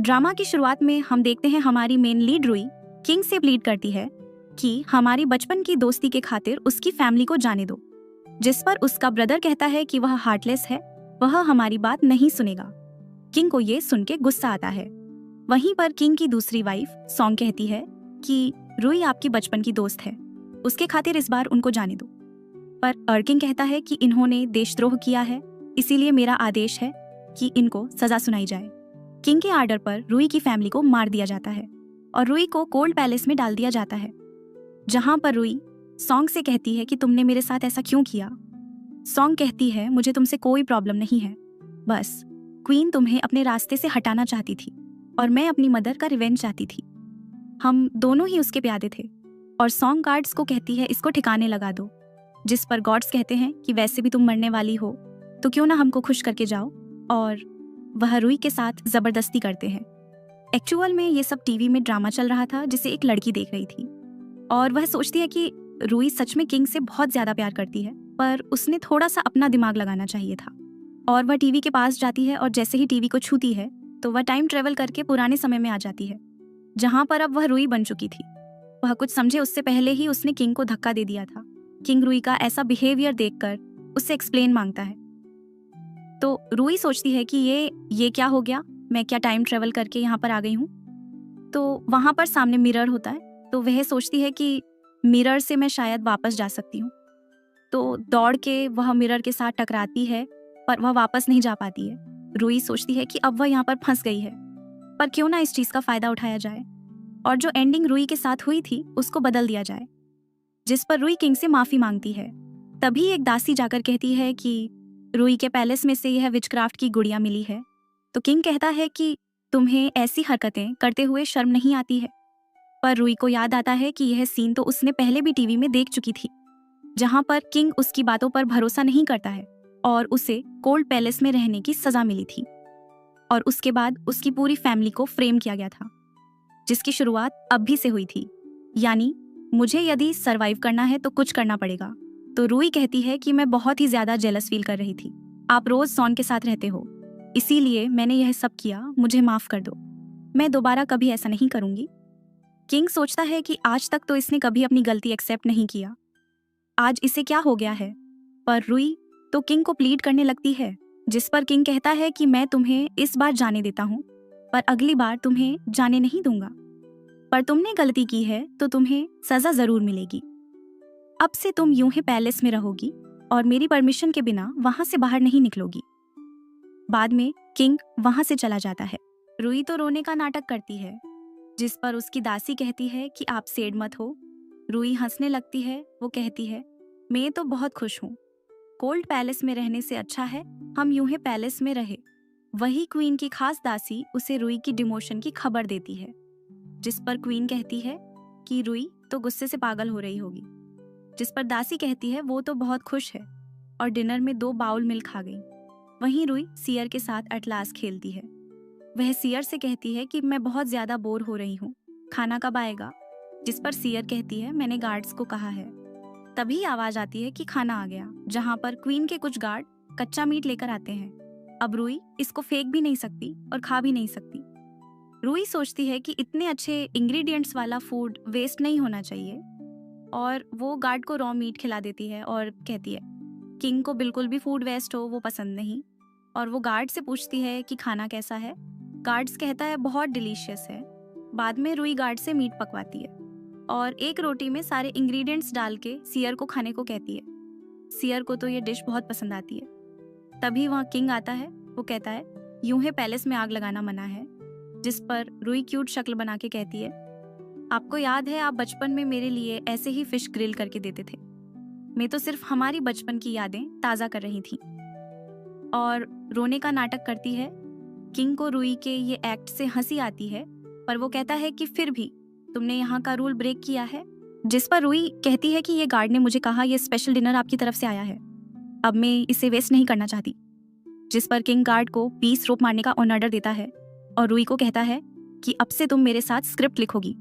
Drama की शुरुआत में हम देखते हैं हमारी मेन लीड रुई किंग से प्लीड करती है कि हमारी बचपन की दोस्ती के खातिर उसकी फैमिली को जाने दो, जिस पर उसका ब्रदर कहता है कि वह हार्टलेस है, वह हमारी बात नहीं सुनेगा। किंग को ये सुन के गुस्सा आता है। वहीं पर किंग की दूसरी वाइफ सॉन्ग कहती है कि रुई आपकी बचपन की दोस्त है, उसके खातिर इस बार उनको जाने दो। पर अर्किंग कहता है कि इन्होंने देशद्रोह किया है, इसीलिए मेरा आदेश है कि इनको सजा सुनाई जाए। किंग के आर्डर पर रुई की फैमिली को मार दिया जाता है और रुई को कोल्ड पैलेस में डाल दिया जाता है, जहां पर रुई सॉन्ग से कहती है कि तुमने मेरे साथ ऐसा क्यों किया। सॉन्ग कहती है मुझे तुमसे कोई प्रॉब्लम नहीं है, बस क्वीन तुम्हें अपने रास्ते से हटाना चाहती थी और मैं अपनी मदर का रिवेंज चाहती थी। हम दोनों ही उसके प्यादे थे। और सॉन्ग गार्ड्स को कहती है इसको ठिकाने लगा दो, जिस पर गॉड्स कहते हैं कि वैसे भी तुम मरने वाली हो तो क्यों ना हमको खुश करके जाओ, और वह रुई के साथ जबरदस्ती करते हैं। एक्चुअल में ये सब टीवी में ड्रामा चल रहा था जिसे एक लड़की देख रही थी और वह सोचती है कि रुई सच में किंग से बहुत ज्यादा प्यार करती है, पर उसने थोड़ा सा अपना दिमाग लगाना चाहिए था। और वह टीवी के पास जाती है और जैसे ही टीवी को छूती है तो वह टाइम ट्रेवल करके पुराने समय में आ जाती है, जहां पर अब वह रुई बन चुकी थी। वह कुछ समझे उससे पहले ही उसने किंग को धक्का दे दिया था। किंग रुई का ऐसा बिहेवियर देखकर उससे एक्सप्लेन मांगता है, तो रुई सोचती है कि ये क्या हो गया, मैं क्या टाइम ट्रेवल करके यहाँ पर आ गई हूँ। तो वहां पर सामने मिरर होता है, तो वह सोचती है कि मिरर से मैं शायद वापस जा सकती हूँ। तो दौड़ के वह मिरर के साथ टकराती है, पर वह वापस नहीं जा पाती है। रुई सोचती है कि अब वह यहाँ पर फंस गई है, पर क्यों ना इस चीज का फायदा उठाया जाए और जो एंडिंग रुई के साथ हुई थी उसको बदल दिया जाए, जिस पर रुई किंग से माफी मांगती है। तभी एक दासी जाकर कहती है कि रुई के पैलेस में से यह विचक्राफ्ट की गुड़िया मिली है। तो किंग कहता है कि तुम्हें ऐसी हरकतें करते हुए शर्म नहीं आती है। पर रुई को याद आता है कि यह सीन तो उसने पहले भी टीवी में देख चुकी थी, जहां पर किंग उसकी बातों पर भरोसा नहीं करता है और उसे कोल्ड पैलेस में रहने की सजा मिली थी और उसके बाद उसकी पूरी फैमिली को फ्रेम किया गया था, जिसकी शुरुआत अभी से हुई थी। यानी मुझे यदि सरवाइव करना है तो कुछ करना पड़ेगा। तो रुई कहती है कि मैं बहुत ही ज्यादा जेलस फील कर रही थी, आप रोज सॉन के साथ रहते हो, इसीलिए मैंने यह सब किया, मुझे माफ कर दो, मैं दोबारा कभी ऐसा नहीं करूंगी। किंग सोचता है कि आज तक तो इसने कभी अपनी गलती एक्सेप्ट नहीं किया, आज इसे क्या हो गया है। पर रुई तो किंग को प्लीड करने लगती है, जिस पर किंग कहता है कि मैं तुम्हें इस बार जाने देता हूँ, पर अगली बार तुम्हें जाने नहीं दूंगा, पर तुमने गलती की है तो तुम्हें सजा जरूर मिलेगी। अब से तुम यूं ही पैलेस में रहोगी और मेरी परमिशन के बिना वहां से बाहर नहीं निकलोगी। बाद में किंग वहां से चला जाता है। रुई तो रोने का नाटक करती है, जिस पर उसकी दासी कहती है कि आप सेड मत हो। रुई हंसने लगती है, वो कहती है मैं तो बहुत खुश हूँ, कोल्ड पैलेस में रहने से अच्छा है हम यूं ही पैलेस में रहे। वही क्वीन की खास दासी उसे रुई की डिमोशन की खबर देती है, जिस पर क्वीन कहती है कि रुई तो गुस्से से पागल हो रही होगी, जिस पर दासी कहती है वो तो बहुत खुश है और डिनर में 2 बाउल मिल्क खा गई। वहीं रुई सियर के साथ एटलास खेलती है। वह सियर से कहती है कि मैं बहुत ज्यादा बोर हो रही हूँ, खाना कब आएगा, जिस पर सियर कहती है मैंने गार्ड्स को कहा है। तभी आवाज आती है कि खाना आ गया, जहाँ पर क्वीन के कुछ गार्ड कच्चा मीट लेकर आते हैं। अब रुई इसको फेंक भी नहीं सकती और खा भी नहीं सकती। रुई सोचती है कि इतने अच्छे इंग्रेडिएंट्स वाला फूड वेस्ट नहीं होना चाहिए, और वो गार्ड को रॉ मीट खिला देती है और कहती है किंग को बिल्कुल भी फूड वेस्ट हो वो पसंद नहीं। और वो गार्ड से पूछती है कि खाना कैसा है। गार्ड्स कहता है बहुत डिलीशियस है। बाद में रुई गार्ड से मीट पकवाती है और एक रोटी में सारे इंग्रेडिएंट्स डाल के सियर को खाने को कहती है। सियर को तो ये डिश बहुत पसंद आती है। तभी वहाँ किंग आता है, वो कहता है यूं ही पैलेस में आग लगाना मना है, जिस पर रुई क्यूट शक्ल बना के कहती है आपको याद है आप बचपन में मेरे लिए ऐसे ही फिश ग्रिल करके देते थे, मैं तो सिर्फ हमारी बचपन की यादें ताज़ा कर रही थी। और रोने का नाटक करती है। किंग को रुई के ये एक्ट से हंसी आती है, पर वो कहता है कि फिर भी तुमने यहाँ का रूल ब्रेक किया है, जिस पर रुई कहती है कि ये गार्ड ने मुझे कहा ये स्पेशल डिनर आपकी तरफ से आया है, अब मैं इसे वेस्ट नहीं करना चाहती। जिस पर किंग गार्ड को पीस रोप मारने का ऑर्डर देता है और रुई को कहता है कि अब से तुम मेरे साथ स्क्रिप्ट लिखोगी।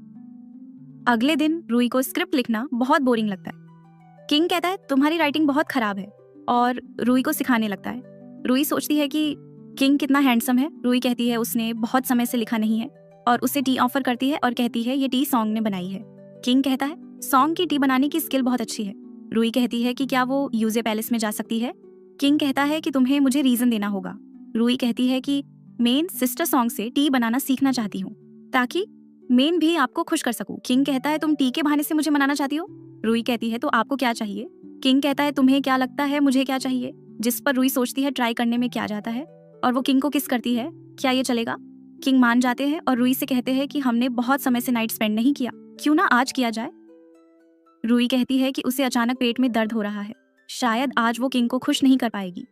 अगले दिन रुई को स्क्रिप्ट लिखना बहुत बोरिंग लगता है। किंग कहता है तुम्हारी राइटिंग बहुत खराब है और रुई को सिखाने लगता है। रुई सोचती है कि किंग कितना हैंडसम है, रूई कहती है उसने बहुत समय से लिखा नहीं है और उसे टी ऑफर करती है और कहती है ये टी सॉन्ग ने बनाई है। किंग कहता है सॉन्ग की टी बनाने की स्किल बहुत अच्छी है। रूई कहती है कि क्या वो यूजे पैलेस में जा सकती है। किंग कहता है कि तुम्हें मुझे रीजन देना होगा। रूई कहती है कि मेन सिस्टर सॉन्ग से टी बनाना सीखना चाहती हूँ ताकि मेन भी आपको खुश कर सकूं। किंग कहता है तुम टी के बहाने से मुझे मनाना चाहती हो। रूई कहती है तो आपको क्या चाहिए। किंग कहता है तुम्हें क्या लगता है मुझे क्या चाहिए, जिस पर रूई सोचती है ट्राई करने में क्या जाता है और वो किंग को किस करती है, क्या ये चलेगा। किंग मान जाते हैं और रूई से कहते हैं कि हमने बहुत समय से नाइट स्पेंड नहीं किया, क्यों ना आज किया जाए। रूई कहती है कि उसे अचानक पेट में दर्द हो रहा है, शायद आज वो किंग को खुश नहीं कर पाएगी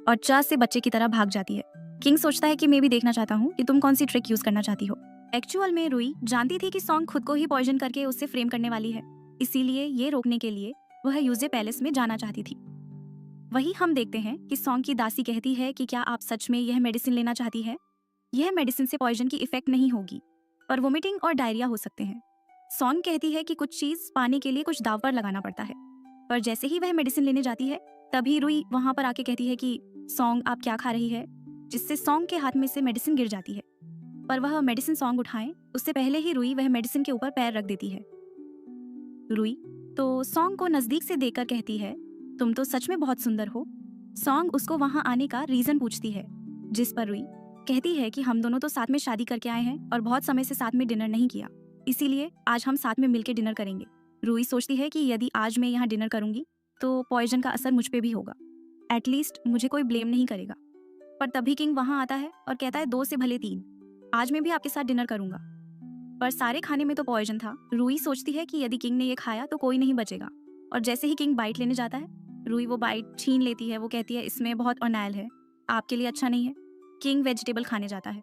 और चाह से बच्चे की तरह भाग जाती है। किंग सोचता है कि मैं भी देखना चाहता हूँ कि तुम कौन सी ट्रिक यूज करना चाहती हो। एक्चुअल में रूई जानती थी कि सॉन्ग खुद को ही पॉइजन करके उससे फ्रेम करने वाली है, इसीलिए ये रोकने के लिए वह यूजे पैलेस में जाना चाहती थी। वही हम देखते हैं कि सॉन्ग की दासी कहती है कि क्या आप सच में यह मेडिसिन लेना चाहती है। यह मेडिसिन से पॉइजन की इफेक्ट नहीं होगी पर वोमिटिंग और डायरिया हो सकते हैं। सॉन्ग कहती है कि कुछ चीज पाने के लिए कुछ दाव पर लगाना पड़ता है, पर जैसे ही वह मेडिसिन लेने जाती है तभी रूई वहां पर आके कहती है कि सॉन्ग आप क्या खा रही है, जिससे सॉन्ग के हाथ में से मेडिसिन गिर जाती है। पर वह मेडिसिन सॉन्ग उठाए उससे पहले ही रूई वह मेडिसिन के ऊपर पैर रख देती है। रूई तो सॉन्ग को नजदीक से देखकर कहती है तुम तो सच में बहुत सुंदर हो। सॉन्ग उसको वहां आने का रीजन पूछती है, जिस पर रूई कहती है कि हम दोनों तो साथ में शादी करके आए हैं और बहुत समय से साथ में डिनर नहीं किया, इसीलिए आज हम साथ में मिलकर डिनर करेंगे। रूई सोचती है कि यदि आज मैं यहाँ डिनर करूंगी तो पॉइजन का असर मुझ पे भी होगा, एटलीस्ट मुझे कोई ब्लेम नहीं करेगा। पर तभी किंग वहां आता है और कहता है 2 से भले 3, आज मैं भी आपके साथ डिनर करूंगा। पर सारे खाने में तो पॉइजन था। रूई सोचती है कि यदि किंग ने ये खाया तो कोई नहीं बचेगा, और जैसे ही किंग बाइट लेने जाता है रूई वो बाइट छीन लेती है। वो कहती है इसमें बहुत ऑनाइल है, आपके लिए अच्छा नहीं है। किंग वेजिटेबल खाने जाता है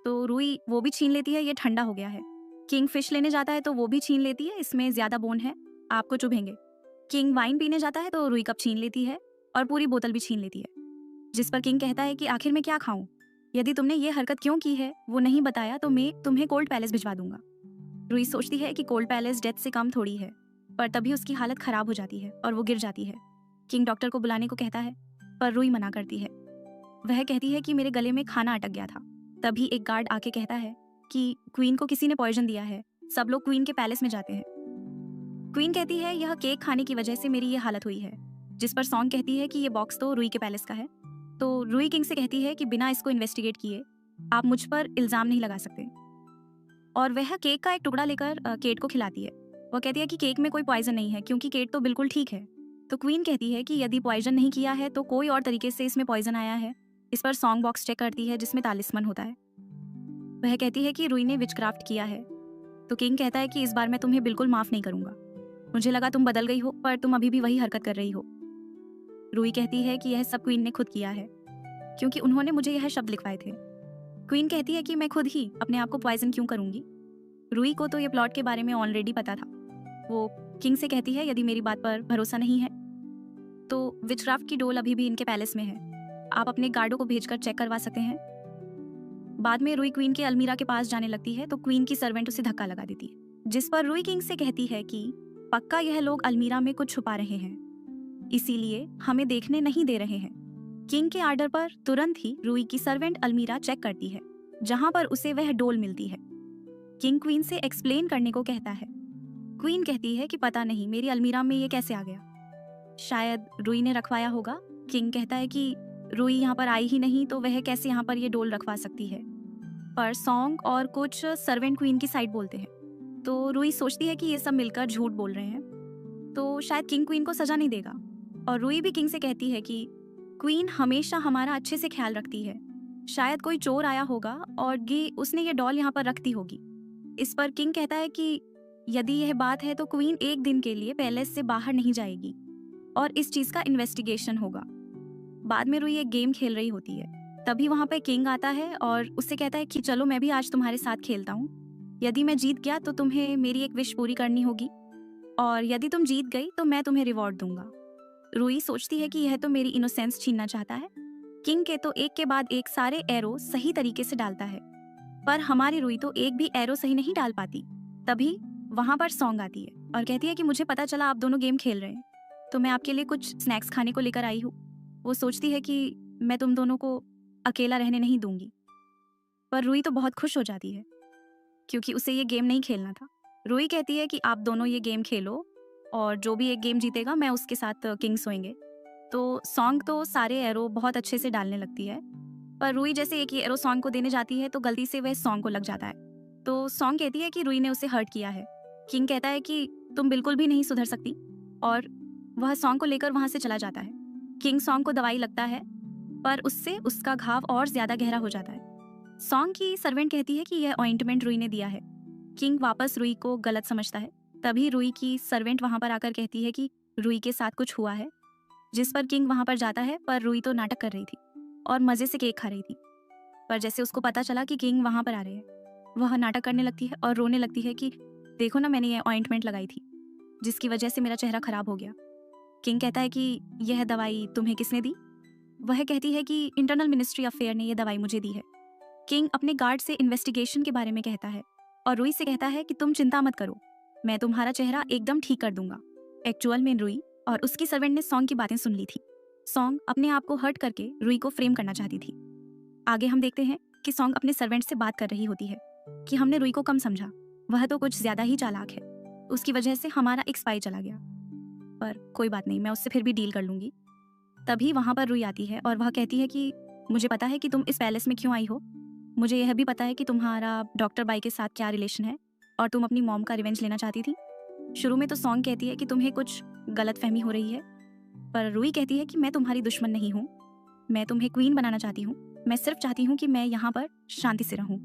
तो रूई वो भी छीन लेती है, ये ठंडा हो गया है। किंग फिश लेने जाता है तो वो भी छीन लेती है, इसमें ज्यादा बोन है, आपको चुभेंगे। किंग वाइन पीने जाता है तो रूई कप छीन लेती है और पूरी बोतल भी छीन लेती है, जिस पर किंग कहता है कि आखिर मैं क्या खाऊं, यदि तुमने ये हरकत क्यों की है वो नहीं बताया तो मैं तुम्हें कोल्ड पैलेस भिजवा दूंगा। रूई सोचती है कि कोल्ड पैलेस डेथ से कम थोड़ी है, पर तभी उसकी हालत खराब हो जाती है और वो गिर जाती है। किंग डॉक्टर को बुलाने को कहता है पर रूई मना करती है। वह कहती है कि मेरे गले में खाना अटक गया था। तभी एक गार्ड आके कहता है कि क्वीन को किसी ने पॉइजन दिया है, सब लोग क्वीन के पैलेस में जाते हैं। क्वीन कहती है यह केक खाने की वजह से मेरी ये हालत हुई है, जिस पर सॉन्ग कहती है कि ये बॉक्स तो रूई के पैलेस का है। तो रूई किंग से कहती है कि बिना इसको इन्वेस्टिगेट किए आप मुझ पर इल्जाम नहीं लगा सकते, और वह केक का एक टुकड़ा लेकर केट को खिलाती है। वह कहती है कि केक में कोई पॉइजन नहीं है क्योंकि केट तो बिल्कुल ठीक है। तो क्वीन कहती है कि यदि पॉइजन नहीं किया है तो कोई और तरीके से इसमें पॉइजन आया है। इस पर सॉन्ग बॉक्स चेक करती है जिसमें तालिस्मन होता है। वह कहती है कि रूई ने विचक्राफ्ट किया है। तो किंग कहता है कि इस बार मैं तुम्हें बिल्कुल माफ नहीं करूंगा, मुझे लगा तुम बदल गई हो पर तुम अभी भी वही हरकत कर रही हो। रूई कहती है कि यह सब क्वीन ने खुद किया है क्योंकि उन्होंने मुझे यह शब्द लिखवाए थे। क्वीन कहती है कि मैं खुद ही अपने आप को पॉइजन क्यों करूंगी। रूई को तो ये प्लॉट के बारे में ऑलरेडी पता था। वो किंग से कहती है यदि मेरी बात पर भरोसा नहीं है तो विचक्राफ्ट की डोल अभी भी इनके पैलेस में है, आप अपने गार्डों को भेजकर चेक करवा सकते हैं। बाद में रूई क्वीन के अलमीरा के पास जाने लगती है तो क्वीन की सर्वेंट उसे धक्का लगा देती है, जिस पर रूई किंग से कहती है कि पक्का यह लोग अलमीरा में कुछ छुपा रहे हैं, इसीलिए हमें देखने नहीं दे रहे हैं। किंग के आर्डर पर तुरंत ही रूई की सर्वेंट अलमीरा चेक करती है जहां पर उसे वह डोल मिलती है। किंग क्वीन से एक्सप्लेन करने को कहता है। क्वीन कहती है कि पता नहीं मेरी अलमीरा में ये कैसे आ गया, शायद रूई ने रखवाया होगा। किंग कहता है कि रूई यहाँ पर आई ही नहीं तो वह कैसे यहाँ पर ये डोल रखवा सकती है। पर सॉन्ग और कुछ सर्वेंट क्वीन की साइड बोलते हैं तो रूई सोचती है कि ये सब मिलकर झूठ बोल रहे हैं तो शायद किंग क्वीन को सजा नहीं देगा। और रूई भी किंग से कहती है कि क्वीन हमेशा हमारा अच्छे से ख्याल रखती है, शायद कोई चोर आया होगा और उसने ये डॉल यहाँ पर रखती होगी। इस पर किंग कहता है कि यदि यह बात है तो क्वीन एक दिन के लिए पैलेस से बाहर नहीं जाएगी और इस चीज का इन्वेस्टिगेशन होगा। बाद में रूई एक गेम खेल रही होती है, तभी वहां पे किंग आता है और उससे कहता है कि चलो मैं भी आज तुम्हारे साथ खेलता हूँ, यदि मैं जीत गया तो तुम्हें मेरी एक विश पूरी करनी होगी और यदि तुम जीत गई तो मैं तुम्हें रिवॉर्ड दूंगा। रूई सोचती है कि यह तो मेरी इनोसेंस छीनना चाहता है। किंग के तो एक के बाद एक सारे एरो सही तरीके से डालता है, पर हमारी रूई तो एक भी एरो सही नहीं डाल पाती। तभी वहां पर सॉन्ग आती है और कहती है कि मुझे पता चला आप दोनों गेम खेल रहे हैं तो मैं आपके लिए कुछ स्नैक्स खाने को लेकर आई हूँ। वो सोचती है कि मैं तुम दोनों को अकेला रहने नहीं दूंगी। पर रुई तो बहुत खुश हो जाती है क्योंकि उसे ये गेम नहीं खेलना था। रुई कहती है कि आप दोनों ये गेम खेलो और जो भी एक गेम जीतेगा मैं उसके साथ किंग सोएंगे। तो सॉन्ग तो सारे एरो बहुत अच्छे से डालने लगती है, पर रुई जैसे एक एरो सॉन्ग को देने जाती है तो गलती से वह सॉन्ग को लग जाता है। तो सॉन्ग कहती है कि रुई ने उसे हर्ट किया है। किंग कहता है कि तुम बिल्कुल भी नहीं सुधर सकती और वह सॉन्ग को लेकर वहां से चला जाता है। किंग सॉन्ग को दवाई लगता है पर उससे उसका घाव और ज्यादा गहरा हो जाता है। सॉन्ग की सर्वेंट कहती है कि यह ऑइंटमेंट रुई ने दिया है। किंग वापस रुई को गलत समझता है। तभी रुई की सर्वेंट वहां पर आकर कहती है कि रुई के साथ कुछ हुआ है, जिस पर किंग वहां पर जाता है। पर रुई तो नाटक कर रही थी और मजे से केक खा रही थी। पर जैसे उसको पता चला कि किंग वहां पर आ रहे हैं, वह नाटक करने लगती है और रोने लगती है कि देखो ना, मैंने ये ऑइंटमेंट लगाई थी जिसकी वजह से मेरा चेहरा खराब हो गया। किंग कहता है कि यह दवाई तुम्हें किसने दी? वह कहती है कि इंटरनल मिनिस्ट्री अफेयर ने यह दवाई मुझे दी है। किंग अपने गार्ड से इन्वेस्टिगेशन के बारे में कहता है और रुई से कहता है कि तुम चिंता मत करो, मैं तुम्हारा चेहरा एकदम ठीक कर दूंगा। एक्चुअल में रुई और उसकी सर्वेंट ने सॉन्ग की बातें सुन ली थी। सॉन्ग अपने आप को हर्ट करके रुई को फ्रेम करना चाहती थी। आगे हम देखते हैं कि सॉन्ग अपने सर्वेंट से बात कर रही होती है कि हमने रुई को कम समझा, वह तो कुछ ज्यादा ही चालाक है, उसकी वजह से हमारा एक स्पाई चला गया। पर कोई बात नहीं, मैं उससे फिर भी डील कर लूंगी। तभी वहां पर रुई आती है और वह कहती है कि मुझे पता है कि तुम इस पैलेस में क्यों आई हो। मुझे यह भी पता है कि तुम्हारा डॉक्टर बाई के साथ क्या रिलेशन है और तुम अपनी मॉम का रिवेंज लेना चाहती थी। शुरू में तो सॉन्ग कहती है कि तुम्हें कुछ गलत फहमी हो रही है, पर रुई कहती है कि मैं तुम्हारी दुश्मन नहीं हूँ, मैं तुम्हें क्वीन बनाना चाहती हूँ। मैं सिर्फ चाहती हूँ कि मैं यहाँ पर शांति से रहूँ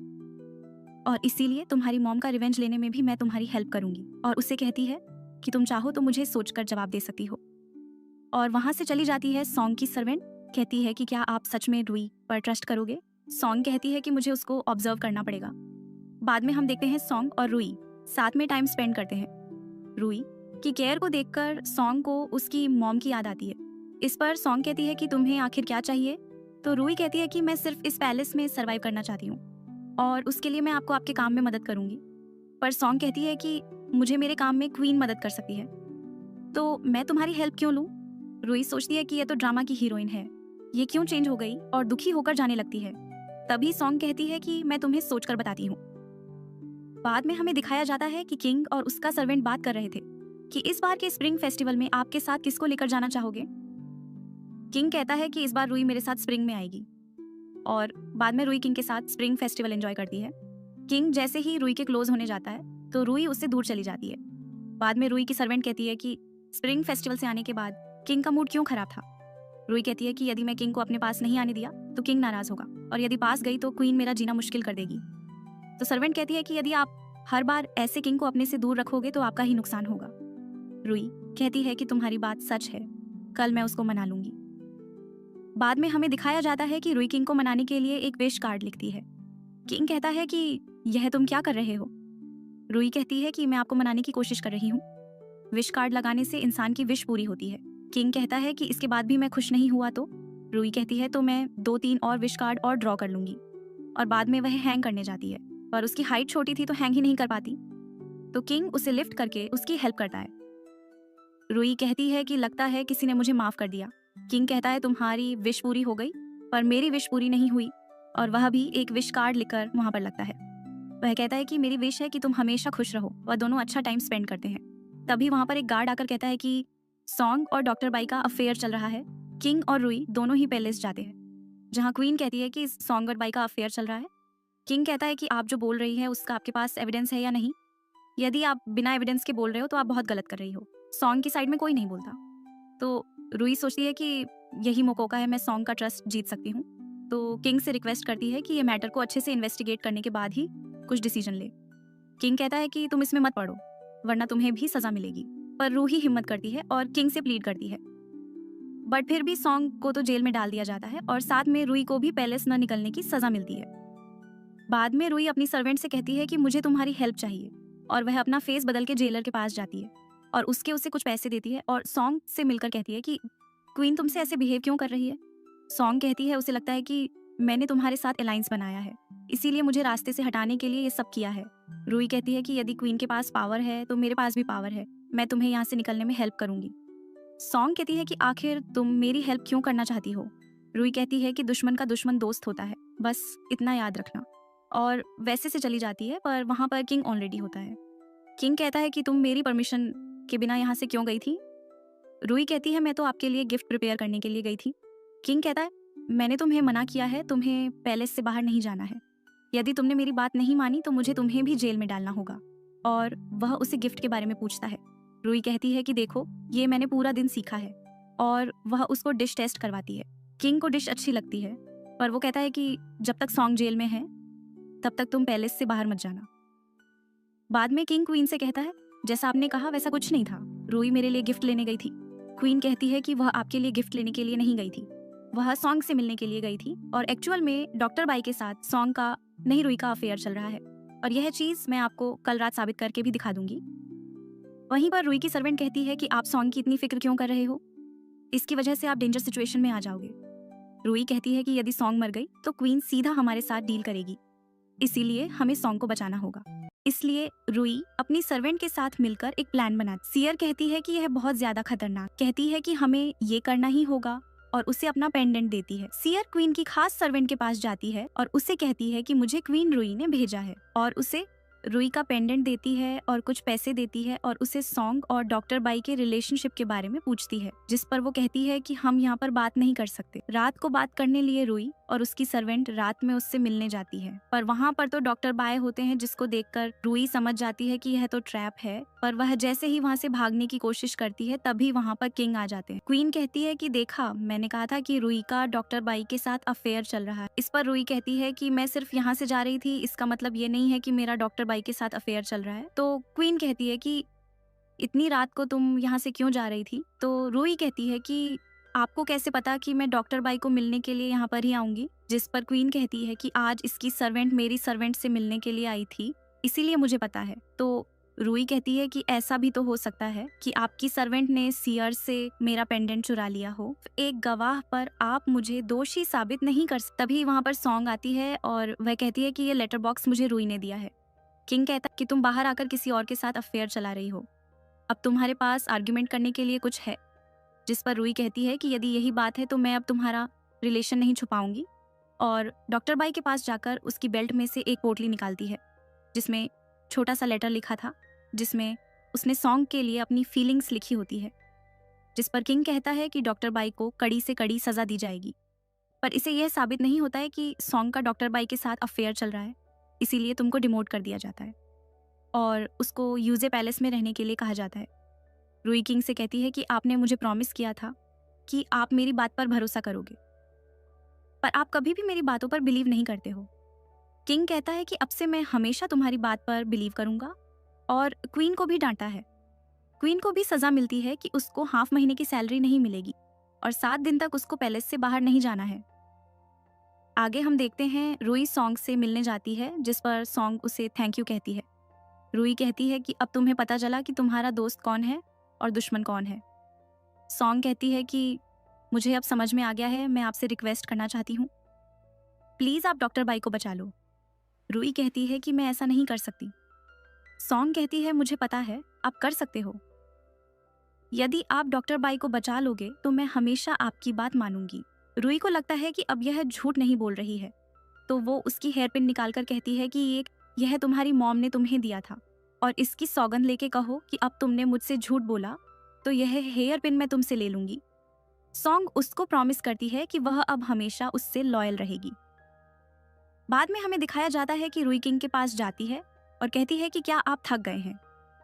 और इसीलिए तुम्हारी मॉम का रिवेंज लेने में भी मैं तुम्हारी हेल्प करूंगी। और उससे कहती है कि तुम चाहो तो मुझे सोचकर जवाब दे सकती हो। और वहां से चली जाती है सॉन्ग की सर्वेंट। कहती है कि क्या आप सच में रुई पर ट्रस्ट करोगे? सॉन्ग कहती है कि मुझे उसको ऑब्जर्व करना पड़ेगा। बाद में हम देखते हैं सॉन्ग और रुई साथ में टाइम स्पेंड करते हैं। रुई की केयर को देखकर सॉन्ग को उसकी मॉम की याद आती है। इस पर सॉन्ग कहती है कि तुम्हें आखिर क्या चाहिए? तो रुई कहती है कि मैं सिर्फ इस पैलेस में सरवाइव करना चाहती हूँ और उसके लिए मैं आपको आपके काम में मदद करूंगी। पर सॉन्ग कहती है कि मुझे मेरे काम में क्वीन मदद कर सकती है, तो मैं तुम्हारी हेल्प क्यों लूं? रुई सोचती है कि यह तो ड्रामा की हीरोइन है, ये क्यों चेंज हो गई, और दुखी होकर जाने लगती है। तभी सॉन्ग कहती है कि मैं तुम्हें सोचकर बताती हूँ। बाद में हमें दिखाया जाता है कि किंग और उसका सर्वेंट बात कर रहे थे कि इस बार के स्प्रिंग फेस्टिवल में आपके साथ किसको लेकर जाना चाहोगे। किंग कहता है कि इस बार रुई मेरे साथ स्प्रिंग में आएगी और बाद में रुई किंग के साथ स्प्रिंग फेस्टिवल एंजॉय करती है। किंग जैसे ही रुई के क्लोज होने जाता है तो रुई उससे दूर चली जाती है। बाद में रुई की सर्वेंट कहती है कि स्प्रिंग फेस्टिवल से आने के बाद किंग का मूड क्यों खराब था। रुई कहती है कि यदि मैं किंग को अपने पास नहीं आने दिया तो किंग नाराज होगा और यदि पास गई तो क्वीन मेरा जीना मुश्किल कर देगी। तो सर्वेंट कहती है कि यदि आप हर बार ऐसे किंग को अपने से दूर रखोगे तो आपका ही नुकसान होगा। रुई कहती है कि तुम्हारी बात सच है, कल मैं उसको मना लूंगी। बाद में हमें दिखाया जाता है कि रुई किंग को मनाने के लिए एक विश कार्ड लिखती है। किंग कहता है कि यह तुम क्या कर रहे हो? रुई कहती है कि मैं आपको मनाने की कोशिश कर रही हूँ। विश कार्ड लगाने से इंसान की विश पूरी होती है। किंग कहता है कि इसके बाद भी मैं खुश नहीं हुआ तो? रुई कहती है तो मैं 2-3 और विश कार्ड और ड्रॉ कर लूंगी। और बाद में वह हैंग करने जाती है, पर उसकी हाइट छोटी थी तो हैंग ही नहीं कर पाती। तो किंग उसे लिफ्ट करके उसकी हेल्प करता है। रुई कहती है कि लगता है किसी ने मुझे माफ कर दिया। किंग कहता है तुम्हारी विश पूरी हो गई, पर मेरी विश पूरी नहीं हुई। और वह भी एक विश कार्ड लिखकर वहां पर लगता है। वह कहता है कि मेरी विश है कि तुम हमेशा खुश रहो। वह दोनों अच्छा टाइम स्पेंड करते हैं। तभी वहां पर एक गार्ड आकर कहता है कि सॉन्ग और डॉक्टर बाई का अफेयर चल रहा है। किंग और रुई दोनों ही पैलेस जाते हैं जहां क्वीन कहती है कि सॉन्ग और बाई का अफेयर चल रहा है। किंग कहता है कि आप जो बोल रही है उसका आपके पास एविडेंस है या नहीं? यदि आप बिना एविडेंस के बोल रहे हो तो आप बहुत गलत कर रही हो। सॉन्ग की साइड में कोई नहीं बोलता। तो रुई सोचती है कि यही मौका है, मैं सॉन्ग का ट्रस्ट जीत सकती हूँ। तो किंग से रिक्वेस्ट करती है कि ये मैटर को अच्छे से इन्वेस्टिगेट करने के बाद ही कुछ डिसीजन ले। किंग कहता है कि तुम इसमें मत पड़ो वरना तुम्हें भी सजा मिलेगी। पर रूही हिम्मत करती है और किंग से प्लीड करती है। बट फिर भी सॉन्ग को तो जेल में डाल दिया जाता है और साथ में रुई को भी पैलेस न निकलने की सजा मिलती है। बाद में रुई अपनी सर्वेंट से कहती है कि मुझे तुम्हारी हेल्प चाहिए और वह अपना फेस बदल के जेलर के पास जाती है और उसे कुछ पैसे देती है और सॉन्ग से मिलकर कहती है कि क्वीन तुमसे ऐसे बिहेव क्यों कर रही है। सॉन्ग कहती है उसे लगता है कि मैंने तुम्हारे साथ अलायंस बनाया है, इसीलिए मुझे रास्ते से हटाने के लिए ये सब किया है। रुई कहती है कि यदि क्वीन के पास पावर है तो मेरे पास भी पावर है, मैं तुम्हें यहाँ से निकलने में हेल्प करूंगी। सॉन्ग कहती है कि आखिर तुम मेरी हेल्प क्यों करना चाहती हो। रुई कहती है कि दुश्मन का दुश्मन दोस्त होता है, बस इतना याद रखना। और वैसे से चली जाती है, पर वहाँ पर किंग ऑलरेडी होता है। किंग कहता है कि तुम मेरी परमिशन के बिना यहाँ से क्यों गई थी? रुई कहती है मैं तो आपके लिए गिफ्ट प्रिपेयर करने के लिए गई थी। किंग कहता है मैंने तुम्हें मना किया है, तुम्हें पैलेस से बाहर नहीं जाना है। यदि तुमने मेरी बात नहीं मानी तो मुझे तुम्हें भी जेल में डालना होगा। और वह उसे गिफ्ट के बारे में पूछता है। रुई कहती है कि देखो ये मैंने पूरा दिन सीखा है, और वह उसको डिश टेस्ट करवाती है। किंग को डिश अच्छी लगती है, पर वो कहता है कि जब तक सॉन्ग जेल में है तब तक तुम पैलेस से बाहर मत जाना। बाद में किंग क्वीन से कहता है जैसा आपने कहा वैसा कुछ नहीं था, रुई मेरे लिए गिफ्ट लेने गई थी। क्वीन कहती है कि वह आपके लिए गिफ्ट लेने के लिए नहीं गई थी, वह सॉन्ग से मिलने के लिए गई थी, और एक्चुअल में डॉक्टर बाई के साथ सॉन्ग का नहीं रुई का अफेयर चल रहा है। और यह चीज मैं आपको कल रात साबित करके भी दिखा दूंगी। वहीं पर रुई की सर्वेंट कहती है कि आप सॉन्ग की इतनी फिक्र क्यों कर रहे हो, इसकी वजह से आप डेंजर सिचुएशन में आ जाओगे। रुई कहती है कि यदि सॉन्ग मर गई तो क्वीन सीधा हमारे साथ डील करेगी, इसीलिए हमें सॉन्ग को बचाना होगा। इसलिए रुई अपनी सर्वेंट के साथ मिलकर एक प्लान बनाती। सियर कहती है कि यह बहुत ज्यादा खतरनाक, कहती है कि हमें ये करना ही होगा, और उसे अपना पेंडेंट देती है। सियर क्वीन की खास सर्वेंट के पास जाती है और उसे कहती है कि मुझे क्वीन रुई ने भेजा है, और उसे रुई का पेंडेंट देती है और कुछ पैसे देती है, और उसे सॉन्ग और डॉक्टर बाई के रिलेशनशिप के बारे में पूछती है, जिस पर वो कहती है कि हम यहाँ पर बात नहीं कर सकते। रात को बात करने लिए रुई और उसकी सर्वेंट रात में उससे मिलने जाती है, पर वहाँ पर तो डॉक्टर बाई होते हैं, जिसको देखकर रुई समझ जाती है कि यह तो ट्रैप है। पर वह जैसे ही वहाँ से भागने की कोशिश करती है तभी वहाँ पर किंग आ जाते हैं। क्वीन कहती है कि देखा मैंने कहा था कि रुई का डॉक्टर बाई के साथ अफेयर चल रहा है। इस पर रुई कहती है कि मैं सिर्फ यहाँ से जा रही थी, इसका मतलब ये नहीं है कि मेरा डॉक्टर बाई के साथ अफेयर चल रहा है। तो क्वीन कहती है कि इतनी रात को तुम यहाँ से क्यों जा रही थी? तो रुई कहती है कि आपको कैसे पता कि मैं डॉक्टर बाई को मिलने के लिए यहाँ पर ही आऊंगी? जिस पर क्वीन कहती है कि आज इसकी सर्वेंट मेरी सर्वेंट से मिलने के लिए आई थी, इसीलिए मुझे पता है। तो रुई कहती है कि ऐसा भी तो हो सकता है कि आपकी सर्वेंट ने सियर से मेरा पेंडेंट चुरा लिया हो। एक गवाह पर आप मुझे दोषी साबित नहीं कर सकते। तभी वहाँ पर सॉन्ग आती है और वह कहती है कि ये लेटर बॉक्स मुझे रुई ने दिया है। किंग कहता है कि तुम बाहर आकर किसी और के साथ अफेयर चला रही हो, अब तुम्हारे पास आर्ग्यूमेंट करने के लिए कुछ है? जिस पर रुई कहती है कि यदि यही बात है तो मैं अब तुम्हारा रिलेशन नहीं छुपाऊंगी, और डॉक्टर बाई के पास जाकर उसकी बेल्ट में से एक पोटली निकालती है जिसमें छोटा सा लेटर लिखा था, जिसमें उसने सॉन्ग के लिए अपनी फीलिंग्स लिखी होती है। जिस पर किंग कहता है कि डॉक्टर बाई को कड़ी से कड़ी सजा दी जाएगी, पर इसे यह साबित नहीं होता है कि सॉन्ग का डॉक्टर बाई के साथ अफेयर चल रहा है, इसीलिए तुमको डिमोट कर दिया जाता है और उसको यूजे पैलेस में रहने के लिए कहा जाता है। रुई किंग से कहती है कि आपने मुझे प्रॉमिस किया था कि आप मेरी बात पर भरोसा करोगे, पर आप कभी भी मेरी बातों पर बिलीव नहीं करते हो। किंग कहता है कि अब से मैं हमेशा तुम्हारी बात पर बिलीव करूंगा, और क्वीन को भी डांटा है। क्वीन को भी सजा मिलती है कि उसको हाफ महीने की सैलरी नहीं मिलेगी और 7 दिन तक उसको पैलेस से बाहर नहीं जाना है। आगे हम देखते हैं रुई सॉन्ग से मिलने जाती है, जिस पर सॉन्ग उसे थैंक यू कहती है। रुई कहती है कि अब तुम्हें पता चला कि तुम्हारा दोस्त कौन है और दुश्मन कौन है। सॉन्ग कहती है कि मुझे अब समझ में आ गया है, मैं आपसे रिक्वेस्ट करना चाहती हूँ, प्लीज आप डॉक्टर बाई को बचा लो। रुई कहती है कि मैं ऐसा नहीं कर सकती। सॉन्ग कहती है मुझे पता है आप कर सकते हो, यदि आप डॉक्टर बाई को बचा लोगे तो मैं हमेशा आपकी बात मानूंगी। रुई को लगता है कि अब यह झूठ नहीं बोल रही है, तो वो उसकी हेयर पिन निकालकर कहती है कि यह तुम्हारी मॉम ने तुम्हें दिया था, और इसकी सौगंध लेके कहो कि अब तुमने मुझसे झूठ बोला तो यह हेयर पिन मैं तुमसे ले लूंगी। सॉन्ग उसको प्रॉमिस करती है कि वह अब हमेशा उससे लॉयल रहेगी। बाद में हमें दिखाया जाता है कि रुई किंग के पास जाती है और कहती है कि क्या आप थक गए हैं?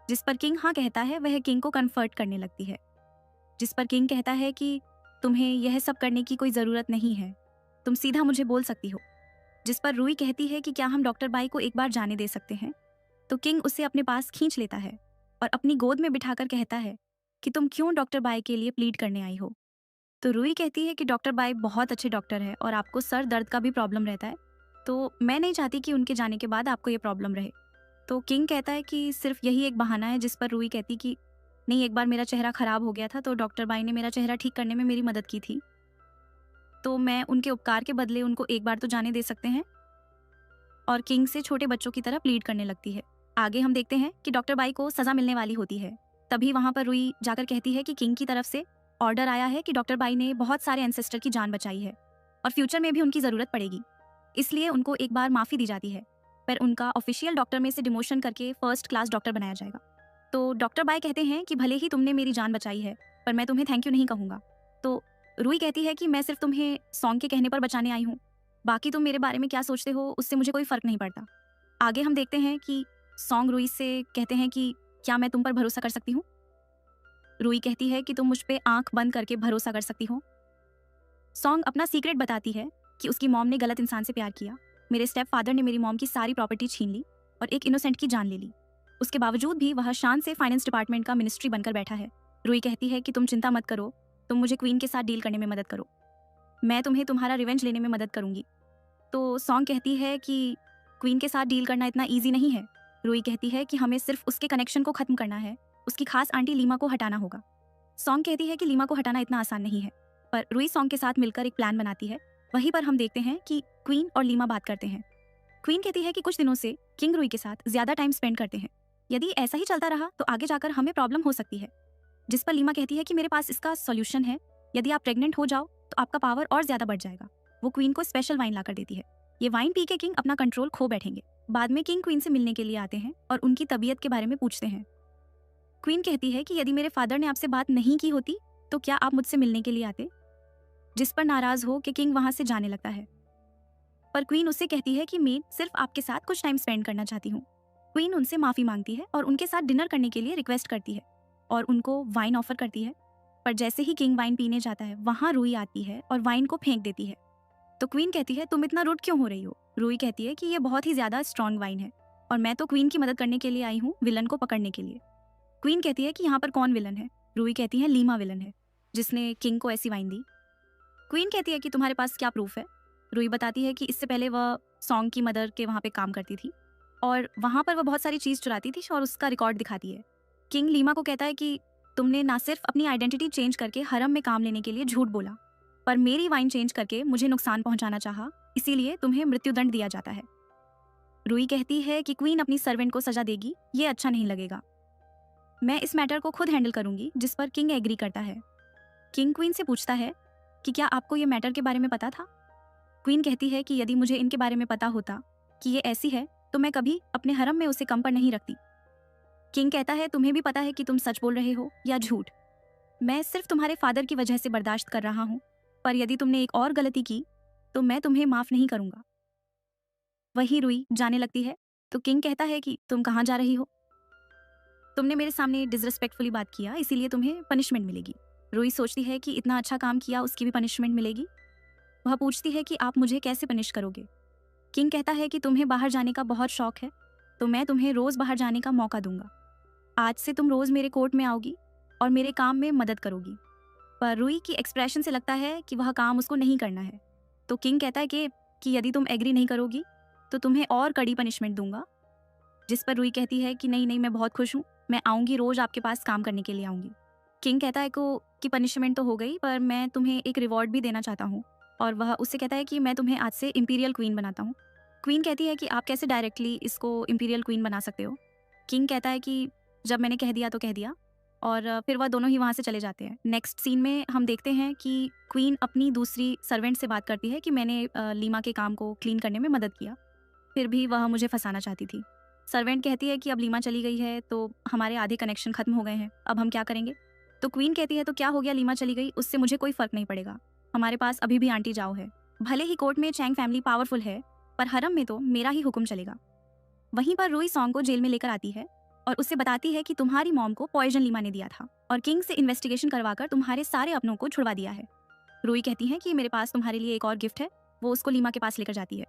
जिस पर किंग हाँ कहता है। वह किंग को कन्फर्ट करने लगती है, जिस पर किंग कहता है कि तुम्हें यह सब करने की कोई ज़रूरत नहीं है, तुम सीधा मुझे बोल सकती हो। जिस पर रुई कहती है कि क्या हम डॉक्टर बाई को एक बार जाने दे सकते हैं? तो किंग उसे अपने पास खींच लेता है और अपनी गोद में बिठाकर कहता है कि तुम क्यों डॉक्टर बाई के लिए प्लीड करने आई हो? तो रुई कहती है कि डॉक्टर बाई बहुत अच्छे डॉक्टर है और आपको सर दर्द का भी प्रॉब्लम रहता है, तो मैं नहीं चाहती कि उनके जाने के बाद आपको ये प्रॉब्लम रहे। तो किंग कहता है कि सिर्फ यही एक बहाना है। जिस पर रुई कहती कि नहीं, एक बार मेरा चेहरा खराब हो गया था तो डॉक्टर बाई ने मेरा चेहरा ठीक करने में मेरी मदद की थी, तो मैं उनके उपकार के बदले उनको एक बार तो जाने दे सकते हैं। और किंग से छोटे बच्चों की तरह प्लीड करने लगती है। आगे हम देखते हैं कि डॉक्टर बाई को सजा मिलने वाली होती है। तभी वहां पर रुई जाकर कहती है कि किंग की तरफ से ऑर्डर आया है कि डॉक्टर बाई ने बहुत सारे एंसेस्टर की जान बचाई है, और फ्यूचर में भी उनकी ज़रूरत पड़ेगी, इसलिए उनको एक बार माफ़ी दी जाती है, पर उनका ऑफिशियल डॉक्टर में से डिमोशन करके फर्स्ट क्लास डॉक्टर बनाया जाएगा। तो डॉक्टर बाय कहते हैं कि भले ही तुमने मेरी जान बचाई है, पर मैं तुम्हें थैंक यू नहीं कहूँगा। तो रूई कहती है कि मैं सिर्फ तुम्हें सॉन्ग के कहने पर बचाने आई हूँ, बाकी तुम मेरे बारे में क्या सोचते हो उससे मुझे कोई फ़र्क नहीं पड़ता। आगे हम देखते हैं कि सॉन्ग रूई से कहते हैं कि क्या मैं तुम पर भरोसा कर सकती हूँ। रूई कहती है कि तुम मुझ पे आंख बंद करके भरोसा कर सकती हो। सॉन्ग अपना सीक्रेट बताती है कि उसकी मॉम ने गलत इंसान से प्यार किया, मेरे स्टेप फादर ने मेरी मॉम की सारी प्रॉपर्टी छीन ली और एक इनोसेंट की जान ले ली। उसके बावजूद भी वह शान से फाइनेंस डिपार्टमेंट का मिनिस्ट्री बनकर बैठा है। रूई कहती है कि तुम चिंता मत करो, तुम मुझे क्वीन के साथ डील करने में मदद करो, मैं तुम्हें तुम्हारा रिवेंज लेने में मदद करूंगी। तो सॉन्ग कहती है कि क्वीन के साथ डील करना इतना ईजी नहीं है। रूई कहती है कि हमें सिर्फ उसके कनेक्शन को खत्म करना है, उसकी खास आंटी लीमा को हटाना होगा। सॉन्ग कहती है कि लीमा को हटाना इतना आसान नहीं है, पर रूई सॉन्ग के साथ मिलकर एक प्लान बनाती है। वहीं पर हम देखते हैं कि क्वीन और लीमा बात करते हैं। क्वीन कहती है कि कुछ दिनों से किंग रूई के साथ ज्यादा टाइम स्पेंड करते हैं, यदि ऐसा ही चलता रहा तो आगे जाकर हमें प्रॉब्लम हो सकती है। जिस पर लीमा कहती है कि मेरे पास इसका सॉल्यूशन है, यदि आप प्रेग्नेंट हो जाओ तो आपका पावर और ज्यादा बढ़ जाएगा। वो क्वीन को स्पेशल वाइन लाकर देती है। ये वाइन पी के किंग अपना कंट्रोल खो बैठेंगे। बाद में किंग क्वीन से मिलने के लिए आते हैं और उनकी तबीयत के बारे में पूछते हैं। क्वीन कहती है कि यदि मेरे फादर ने आपसे बात नहीं की होती तो क्या आप मुझसे मिलने के लिए आते, जिस पर नाराज हो कि किंग वहां से जाने लगता है। पर क्वीन उससे कहती है कि मैं सिर्फ आपके साथ कुछ टाइम स्पेंड करना चाहती हूँ। क्वीन उनसे माफी मांगती है और उनके साथ डिनर करने के लिए रिक्वेस्ट करती है और उनको वाइन ऑफर करती है। पर जैसे ही किंग वाइन पीने जाता है वहां रूई आती है और वाइन को फेंक देती है। तो क्वीन कहती है तुम इतना रूड क्यों हो रही हो। रूई कहती है कि यह बहुत ही ज्यादा स्ट्रॉन्ग वाइन है और मैं तो क्वीन की मदद करने के लिए आई हूँ, विलन को पकड़ने के लिए। क्वीन कहती है कि यहाँ पर कौन विलन है। रूई कहती है लीमा विलन है, जिसने किंग को ऐसी वाइन दी। क्वीन कहती है कि तुम्हारे पास क्या प्रूफ है। रूई बताती है कि इससे पहले वह सॉन्ग की मदर के वहाँ पे काम करती थी और वहाँ पर वह बहुत सारी चीज़ चुराती थी और उसका रिकॉर्ड दिखाती है। किंग लीमा को कहता है कि तुमने ना सिर्फ अपनी आइडेंटिटी चेंज करके हरम में काम लेने के लिए झूठ बोला, पर मेरी वाइन चेंज करके मुझे नुकसान पहुंचाना चाहा, इसीलिए तुम्हें मृत्युदंड दिया जाता है। रूई कहती है कि क्वीन अपनी सर्वेंट को सजा देगी, ये अच्छा नहीं लगेगा, मैं इस मैटर को खुद हैंडल करूंगी, जिस पर किंग एग्री करता है। किंग क्वीन से पूछता है कि क्या आपको ये मैटर के बारे में पता था। क्वीन कहती है कि यदि मुझे इनके बारे में पता होता कि ये ऐसी है तो मैं कभी अपने हरम में उसे कम पर नहीं रखती। किंग कहता है तुम्हें भी पता है कि तुम सच बोल रहे हो या झूठ। मैं सिर्फ तुम्हारे फादर की वजह से बर्दाश्त कर रहा हूँ, पर यदि तुमने एक और गलती की तो मैं तुम्हें माफ नहीं करूंगा। वही रूई जाने लगती है तो किंग कहता है कि तुम कहाँ जा रही हो, तुमने मेरे सामने डिसरिस्पेक्टफुली बात किया, इसीलिए तुम्हें पनिशमेंट मिलेगी। रूई सोचती है कि इतना अच्छा काम किया उसकी भी पनिशमेंट मिलेगी। वह पूछती है कि आप मुझे कैसे पनिश करोगे। किंग कहता है कि तुम्हें बाहर जाने का बहुत शौक है, तो मैं तुम्हें रोज बाहर जाने का मौका दूंगा। आज से तुम रोज मेरे कोर्ट में आओगी और मेरे काम में मदद करोगी। पर रूई की एक्सप्रेशन से लगता है कि वह काम उसको नहीं करना है। तो किंग कहता है कि यदि तुम एग्री नहीं करोगी तो तुम्हें और कड़ी पनिशमेंट दूंगा। जिस पर रूई कहती है कि नहीं नहीं, मैं बहुत खुश हूँ, मैं आऊँगी, रोज आपके पास काम करने के लिए आऊँगी। किंग कहता है कि पनिशमेंट तो हो गई, पर मैं तुम्हें एक रिवॉर्ड भी देना चाहता हूँ। और वह उससे कहता है कि मैं तुम्हें आज से इंपीरियल क्वीन बनाता हूँ। क्वीन कहती है कि आप कैसे डायरेक्टली इसको इंपीरियल क्वीन बना सकते हो। किंग कहता है कि जब मैंने कह दिया तो कह दिया, और फिर वह दोनों ही वहाँ से चले जाते हैं। नेक्स्ट सीन में हम देखते हैं कि क्वीन अपनी दूसरी सर्वेंट से बात करती है कि मैंने लीमा के काम को क्लीन करने में मदद किया, फिर भी वह मुझे फंसाना चाहती थी। सर्वेंट कहती है कि अब लीमा चली गई है तो हमारे आधे कनेक्शन खत्म हो गए हैं, अब हम क्या करेंगे। तो क्वीन कहती है तो क्या हो गया, लीमा चली गई, उससे मुझे कोई फर्क नहीं पड़ेगा, हमारे पास अभी भी आंटी जाओ है। भले ही कोर्ट में चैंग फैमिली पावरफुल है, पर हरम में तो मेरा ही हुक्म चलेगा। वहीं पर रूई सॉन्ग को जेल में लेकर आती है और उससे बताती है कि तुम्हारी मॉम को पॉइजन लीमा ने दिया था और किंग से इन्वेस्टिगेशन करवाकर तुम्हारे सारे अपनों को छुड़वा दिया है। रूई कहती है कि मेरे पास तुम्हारे लिए एक और गिफ्ट है। वो उसको लीमा के पास लेकर जाती है,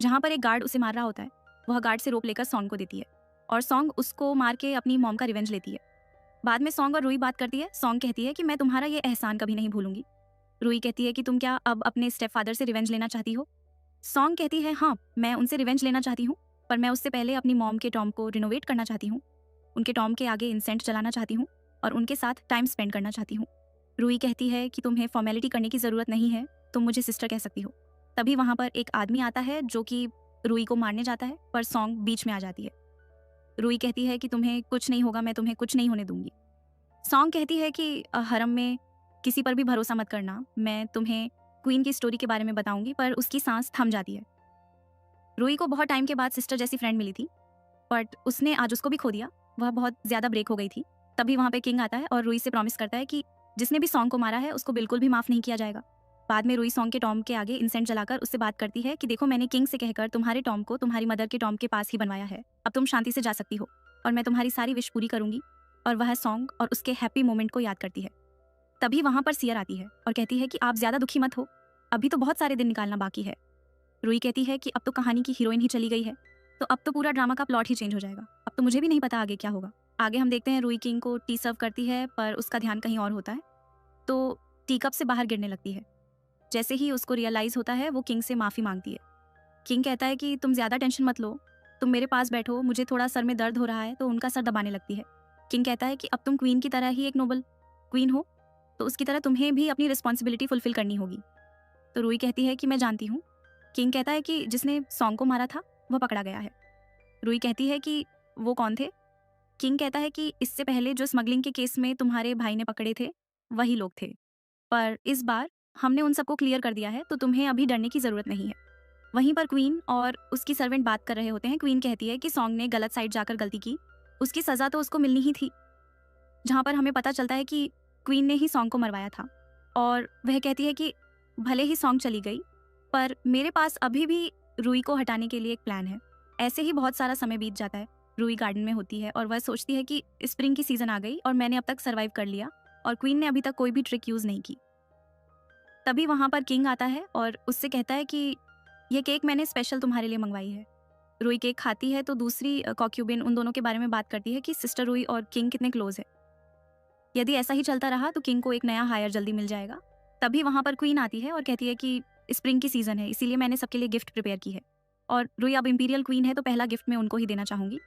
जहाँ पर एक गार्ड उसे मार रहा होता है। वह गार्ड से रोप लेकर सॉन्ग को देती है और सॉन्ग उसको मार के अपनी मॉम का रिवेंज लेती है। बाद में सॉन्ग और रूई बात करती है। सॉन्ग कहती है कि मैं तुम्हारा ये एहसान कभी नहीं भूलूंगी। रूई कहती है कि तुम क्या अब अपने स्टेप फादर से रिवेंज लेना चाहती हो। सॉन्ग कहती है हाँ, मैं उनसे रिवेंज लेना चाहती हूँ, पर मैं उससे पहले अपनी मॉम के टॉम को रिनोवेट करना चाहती हूँ, उनके टॉम के आगे इंसेंट जलाना चाहती हूँ और उनके साथ टाइम स्पेंड करना चाहती हूँ। रूई कहती है कि तुम्हें फॉर्मेलिटी करने की ज़रूरत नहीं है, तुम मुझे सिस्टर कह सकती हो। तभी वहाँ पर एक आदमी आता है जो कि रूई को मारने जाता है, पर सॉन्ग बीच में आ जाती है। रूई कहती है कि तुम्हें कुछ नहीं होगा, मैं तुम्हें कुछ नहीं होने दूंगी। सॉन्ग कहती है कि हरम में किसी पर भी भरोसा मत करना, मैं तुम्हें क्वीन की स्टोरी के बारे में बताऊंगी, पर उसकी सांस थम जाती है। रूई को बहुत टाइम के बाद सिस्टर जैसी फ्रेंड मिली थी, बट उसने आज उसको भी खो दिया। वह बहुत ज़्यादा ब्रेक हो गई थी। तभी वहाँ पे किंग आता है और रूई से प्रॉमिस करता है कि जिसने भी सॉन्ग को मारा है उसको बिल्कुल भी माफ़ नहीं किया जाएगा। बाद में रूई सॉन्ग के टॉम के आगे इंसेंट जलाकर उससे बात करती है कि देखो, मैंने किंग से कहकर तुम्हारे टॉम को तुम्हारी मदर के टॉम के पास ही बनवाया है। अब तुम शांति से जा सकती हो और मैं तुम्हारी सारी विश पूरी करूंगी। और वह सॉन्ग और उसके हैप्पी मोमेंट को याद करती है। तभी वहाँ पर सियर आती है और कहती है कि आप ज़्यादा दुखी मत हो, अभी तो बहुत सारे दिन निकालना बाकी है। रूई कहती है कि अब तो कहानी की हीरोइन ही चली गई है, तो अब तो पूरा ड्रामा का प्लॉट ही चेंज हो जाएगा। अब तो मुझे भी नहीं पता आगे क्या होगा। आगे हम देखते हैं रूई किंग को टी सर्व करती है, पर उसका ध्यान कहीं और होता है, तो टी कप से बाहर गिरने लगती है। जैसे ही उसको रियलाइज़ होता है, वो किंग से माफ़ी मांगती है। किंग कहता है कि तुम ज़्यादा टेंशन मत लो, तुम मेरे पास बैठो, मुझे थोड़ा सर में दर्द हो रहा है। तो उनका सर दबाने लगती है। किंग कहता है कि अब तुम क्वीन की तरह ही एक नोबल क्वीन हो, तो उसकी तरह तुम्हें भी अपनी रिस्पॉन्सिबिलिटी फुलफिल करनी होगी। तो रूई कहती है कि मैं जानती हूँ। किंग कहता है कि जिसने सॉन्ग को मारा था वह पकड़ा गया है। रूई कहती है कि वो कौन थे? किंग कहता है कि इससे पहले जो स्मगलिंग के केस में तुम्हारे भाई ने पकड़े थे वही लोग थे, पर इस बार हमने उन सबको क्लियर कर दिया है, तो तुम्हें अभी डरने की ज़रूरत नहीं है। वहीं पर क्वीन और उसकी सर्वेंट बात कर रहे होते हैं। क्वीन कहती है कि सॉन्ग ने गलत साइड जाकर गलती की, उसकी सज़ा तो उसको मिलनी ही थी। जहाँ पर हमें पता चलता है कि क्वीन ने ही सॉन्ग को मरवाया था। और वह कहती है कि भले ही सॉन्ग चली गई, पर मेरे पास अभी भी रूई को हटाने के लिए एक प्लान है। ऐसे ही बहुत सारा समय बीत जाता है। रूई गार्डन में होती है और वह सोचती है कि स्प्रिंग की सीज़न आ गई और मैंने अब तक सर्वाइव कर लिया और क्वीन ने अभी तक कोई भी ट्रिक यूज़ नहीं की। तभी वहाँ पर किंग आता है और उससे कहता है कि ये केक मैंने स्पेशल तुम्हारे लिए मंगवाई है। रूई केक खाती है तो दूसरी कॉक्यूबिन उन दोनों के बारे में बात करती है कि सिस्टर रूई और किंग कितने क्लोज है। यदि ऐसा ही चलता रहा तो किंग को एक नया हायर जल्दी मिल जाएगा। तभी वहाँ पर क्वीन आती है और कहती है कि स्प्रिंग की सीज़न है, इसीलिए मैंने सबके लिए गिफ्ट प्रिपेयर की है और रूई अब इंपीरियल क्वीन है, तो पहला गिफ्ट मैं उनको ही देना चाहूँगी।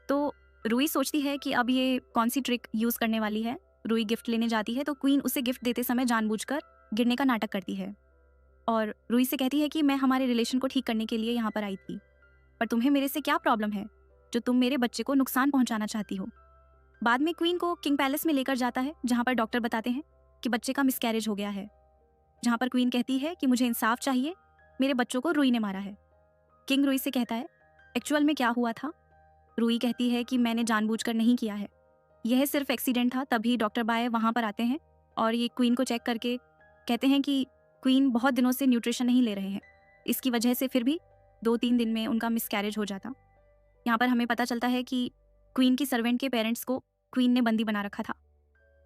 तो रूई सोचती है कि अब ये कौन सी ट्रिक यूज़ करने वाली है। रूई गिफ्ट लेने जाती है तो क्वीन उसे गिफ्ट देते समय जानबूझकर गिरने का नाटक करती है और रूई से कहती है कि मैं हमारे रिलेशन को ठीक करने के लिए यहाँ पर आई थी, पर तुम्हें मेरे से क्या प्रॉब्लम है जो तुम मेरे बच्चे को नुकसान पहुँचाना चाहती हो। बाद में क्वीन को किंग पैलेस में लेकर जाता है, जहाँ पर डॉक्टर बताते हैं कि बच्चे का मिसकैरेज हो गया है। जहाँ पर क्वीन कहती है कि मुझे इंसाफ चाहिए, मेरे बच्चों को रूई ने मारा है। किंग रूई से कहता है एक्चुअल में क्या हुआ था। रूई कहती है कि मैंने जानबूझकर नहीं किया है, यह सिर्फ एक्सीडेंट था। तभी डॉक्टर बाय वहाँ पर आते हैं और ये क्वीन को चेक करके कहते हैं कि क्वीन बहुत दिनों से न्यूट्रिशन नहीं ले रहे हैं, इसकी वजह से फिर भी 2-3 दिन में उनका मिसकैरेज हो जाता। यहाँ पर हमें पता चलता है कि क्वीन की सर्वेंट के पेरेंट्स को क्वीन ने बंदी बना रखा था,